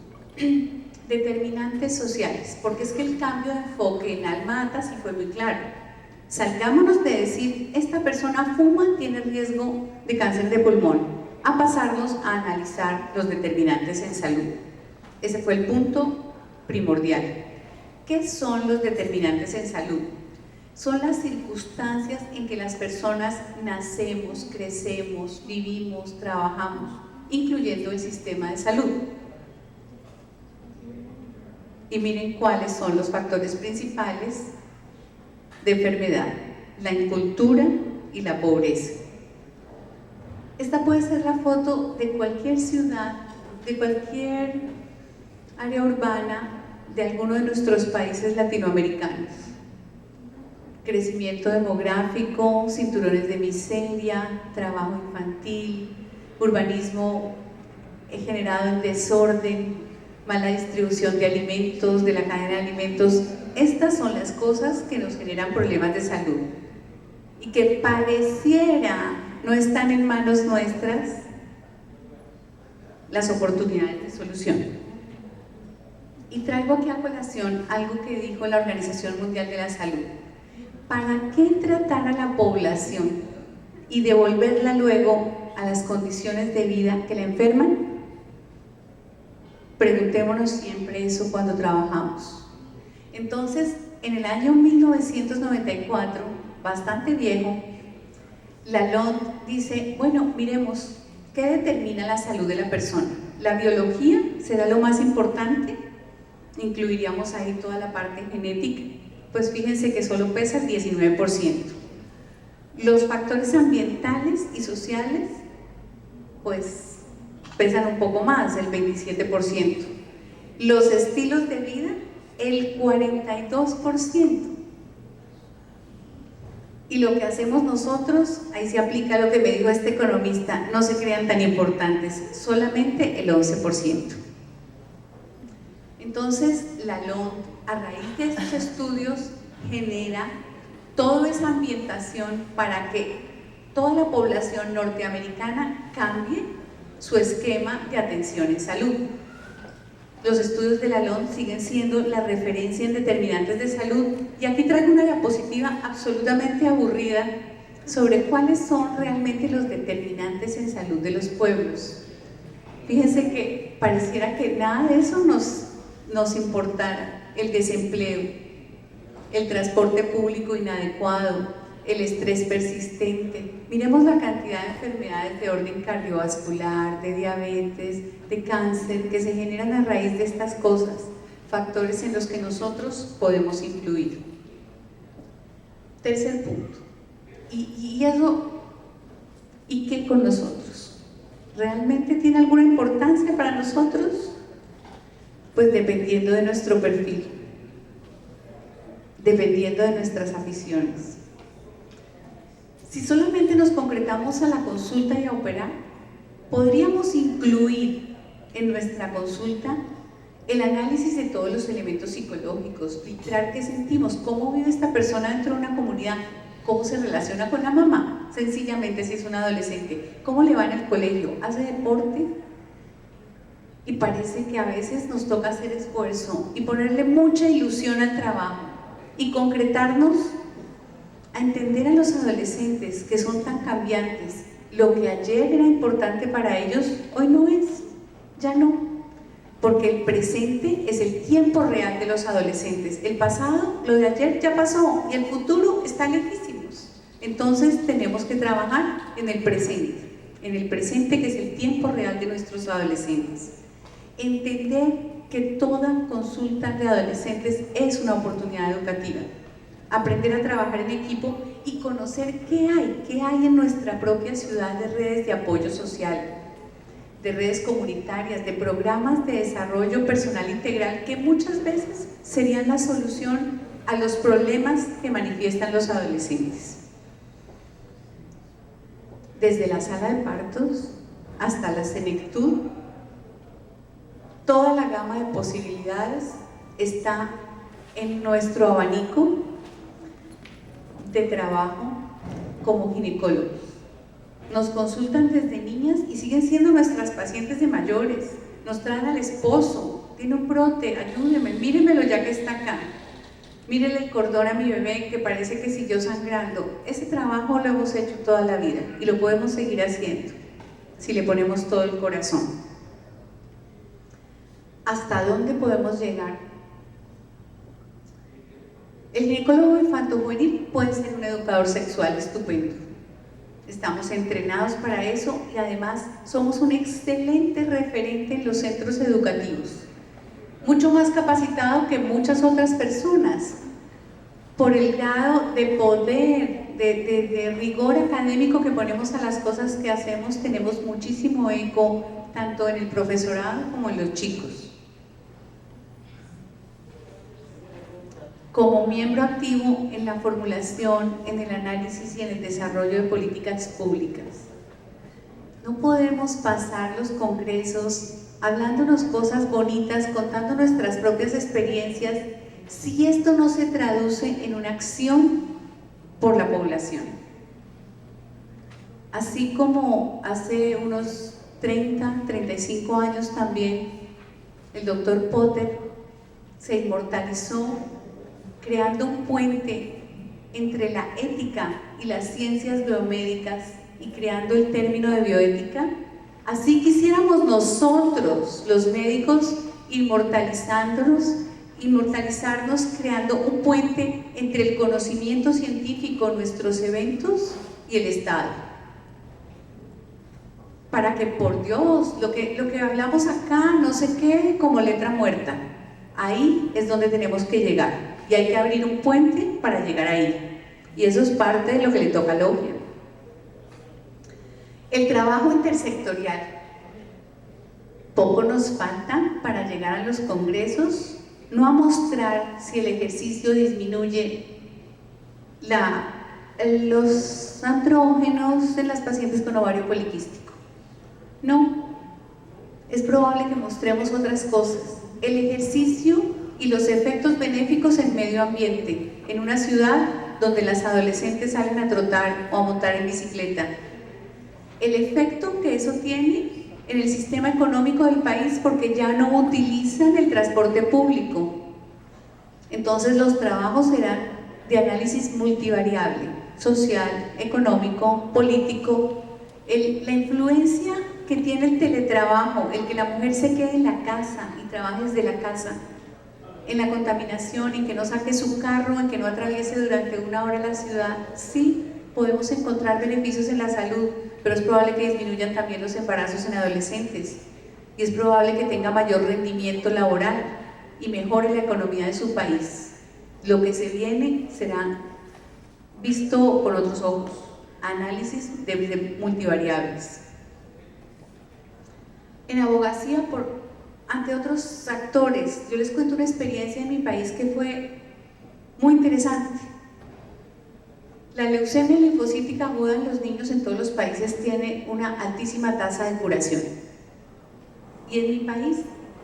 Determinantes sociales, porque es que el cambio de enfoque en Alma Ata sí fue muy claro. Salgámonos de decir, esta persona fuma, tiene riesgo de cáncer de pulmón, a pasarnos a analizar los determinantes en salud. Ese fue el punto primordial. ¿Qué son los determinantes en salud? Son las circunstancias en que las personas nacemos, crecemos, vivimos, trabajamos, incluyendo el sistema de salud. Y miren cuáles son los factores principales de enfermedad: la incultura y la pobreza. Esta puede ser la foto de cualquier ciudad, de cualquier área urbana de alguno de nuestros países latinoamericanos. Crecimiento demográfico, cinturones de miseria, trabajo infantil, urbanismo generado en desorden, mala distribución de alimentos, de la cadena de alimentos. Estas son las cosas que nos generan problemas de salud y que pareciera no están en manos nuestras las oportunidades de solución. Y traigo aquí a colación algo que dijo la Organización Mundial de la Salud. ¿Para qué tratar a la población y devolverla luego a las condiciones de vida que la enferman? Preguntémonos siempre eso cuando trabajamos. Entonces, en el año 1994, bastante viejo, Lalonde dice, bueno, miremos, ¿qué determina la salud de la persona? ¿La biología será lo más importante? Incluiríamos ahí toda la parte genética. Pues fíjense que solo pesa el 19%. Los factores ambientales y sociales, pues pesan un poco más, el 27%. Los estilos de vida, el 42%. Y lo que hacemos nosotros, ahí se aplica lo que me dijo este economista, no se crean tan importantes, solamente el 11%. Entonces, Lalonde, a raíz de estos estudios, genera toda esa ambientación para que toda la población norteamericana cambie su esquema de atención en salud. Los estudios de Lalonde siguen siendo la referencia en determinantes de salud, y aquí traigo una diapositiva absolutamente aburrida sobre cuáles son realmente los determinantes en salud de los pueblos. Fíjense que pareciera que nada de eso nos importara: el desempleo, el transporte público inadecuado, el estrés persistente. Miremos la cantidad de enfermedades de orden cardiovascular, de diabetes, de cáncer, que se generan a raíz de estas cosas, factores en los que nosotros podemos influir. Tercer punto, ¿y qué con nosotros? ¿Realmente tiene alguna importancia para nosotros? Pues dependiendo de nuestro perfil, dependiendo de nuestras aficiones. Si solamente nos concretamos a la consulta y a operar, podríamos incluir en nuestra consulta el análisis de todos los elementos psicológicos, filtrar qué sentimos, cómo vive esta persona dentro de una comunidad, cómo se relaciona con la mamá, sencillamente si es un adolescente, cómo le va en el colegio, hace deporte. Y parece que a veces nos toca hacer esfuerzo y ponerle mucha ilusión al trabajo y concretarnos a entender a los adolescentes, que son tan cambiantes. Lo que ayer era importante para ellos, hoy no es, ya no, porque el presente es el tiempo real de los adolescentes. El pasado, lo de ayer ya pasó, y el futuro está lejísimos. Entonces tenemos que trabajar en el presente que es el tiempo real de nuestros adolescentes. Entender que toda consulta de adolescentes es una oportunidad educativa. Aprender a trabajar en equipo y conocer qué hay en nuestra propia ciudad de redes de apoyo social, de redes comunitarias, de programas de desarrollo personal integral, que muchas veces serían la solución a los problemas que manifiestan los adolescentes. Desde la sala de partos hasta la senectud, toda la gama de posibilidades está en nuestro abanico de trabajo como ginecólogos. Nos consultan desde niñas y siguen siendo nuestras pacientes de mayores. Nos traen al esposo, tiene un brote, ayúdeme, míremelo ya que está acá. Mírele el cordón a mi bebé que parece que siguió sangrando. Ese trabajo lo hemos hecho toda la vida y lo podemos seguir haciendo si le ponemos todo el corazón. ¿Hasta dónde podemos llegar? El ginecólogo infanto-juvenil puede ser un educador sexual estupendo. Estamos entrenados para eso y además somos un excelente referente en los centros educativos. Mucho más capacitado que muchas otras personas por el grado de poder, de rigor académico que ponemos a las cosas que hacemos. Tenemos muchísimo eco tanto en el profesorado como en los chicos. Como miembro activo en la formulación, en el análisis y en el desarrollo de políticas públicas. No podemos pasar los congresos hablándonos cosas bonitas, contando nuestras propias experiencias, si esto no se traduce en una acción por la población. Así como hace unos 30, 35 años también, el doctor Potter se inmortalizó creando un puente entre la ética y las ciencias biomédicas y creando el término de bioética. Así quisiéramos nosotros, los médicos, inmortalizándonos inmortalizarnos creando un puente entre el conocimiento científico, nuestros eventos y el Estado. Para que, por Dios, lo que hablamos acá no se quede como letra muerta. Ahí es donde tenemos que llegar y hay que abrir un puente para llegar ahí. Y eso es parte de lo que le toca a la UGEL. El trabajo intersectorial. Poco nos falta para llegar a los congresos, no a mostrar si el ejercicio disminuye los andrógenos en las pacientes con ovario poliquístico. No, es probable que mostremos otras cosas. El ejercicio y los efectos benéficos en medio ambiente, en una ciudad donde las adolescentes salen a trotar o a montar en bicicleta. El efecto que eso tiene en el sistema económico del país porque ya no utilizan el transporte público. Entonces los trabajos serán de análisis multivariable, social, económico, político, la influencia que tiene el teletrabajo, el que la mujer se quede en la casa y trabaje desde la casa, en la contaminación, en que no saque su carro, en que no atraviese durante una hora la ciudad. Sí, podemos encontrar beneficios en la salud, pero es probable que disminuyan también los embarazos en adolescentes y es probable que tenga mayor rendimiento laboral y mejore la economía de su país. Lo que se viene será visto con otros ojos, análisis de multivariables. En abogacía ante otros actores, yo les cuento una experiencia en mi país que fue muy interesante. La leucemia linfocítica aguda en los niños en todos los países tiene una altísima tasa de curación. Y en mi país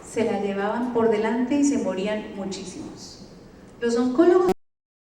se la llevaban por delante y se morían muchísimos. Los oncólogos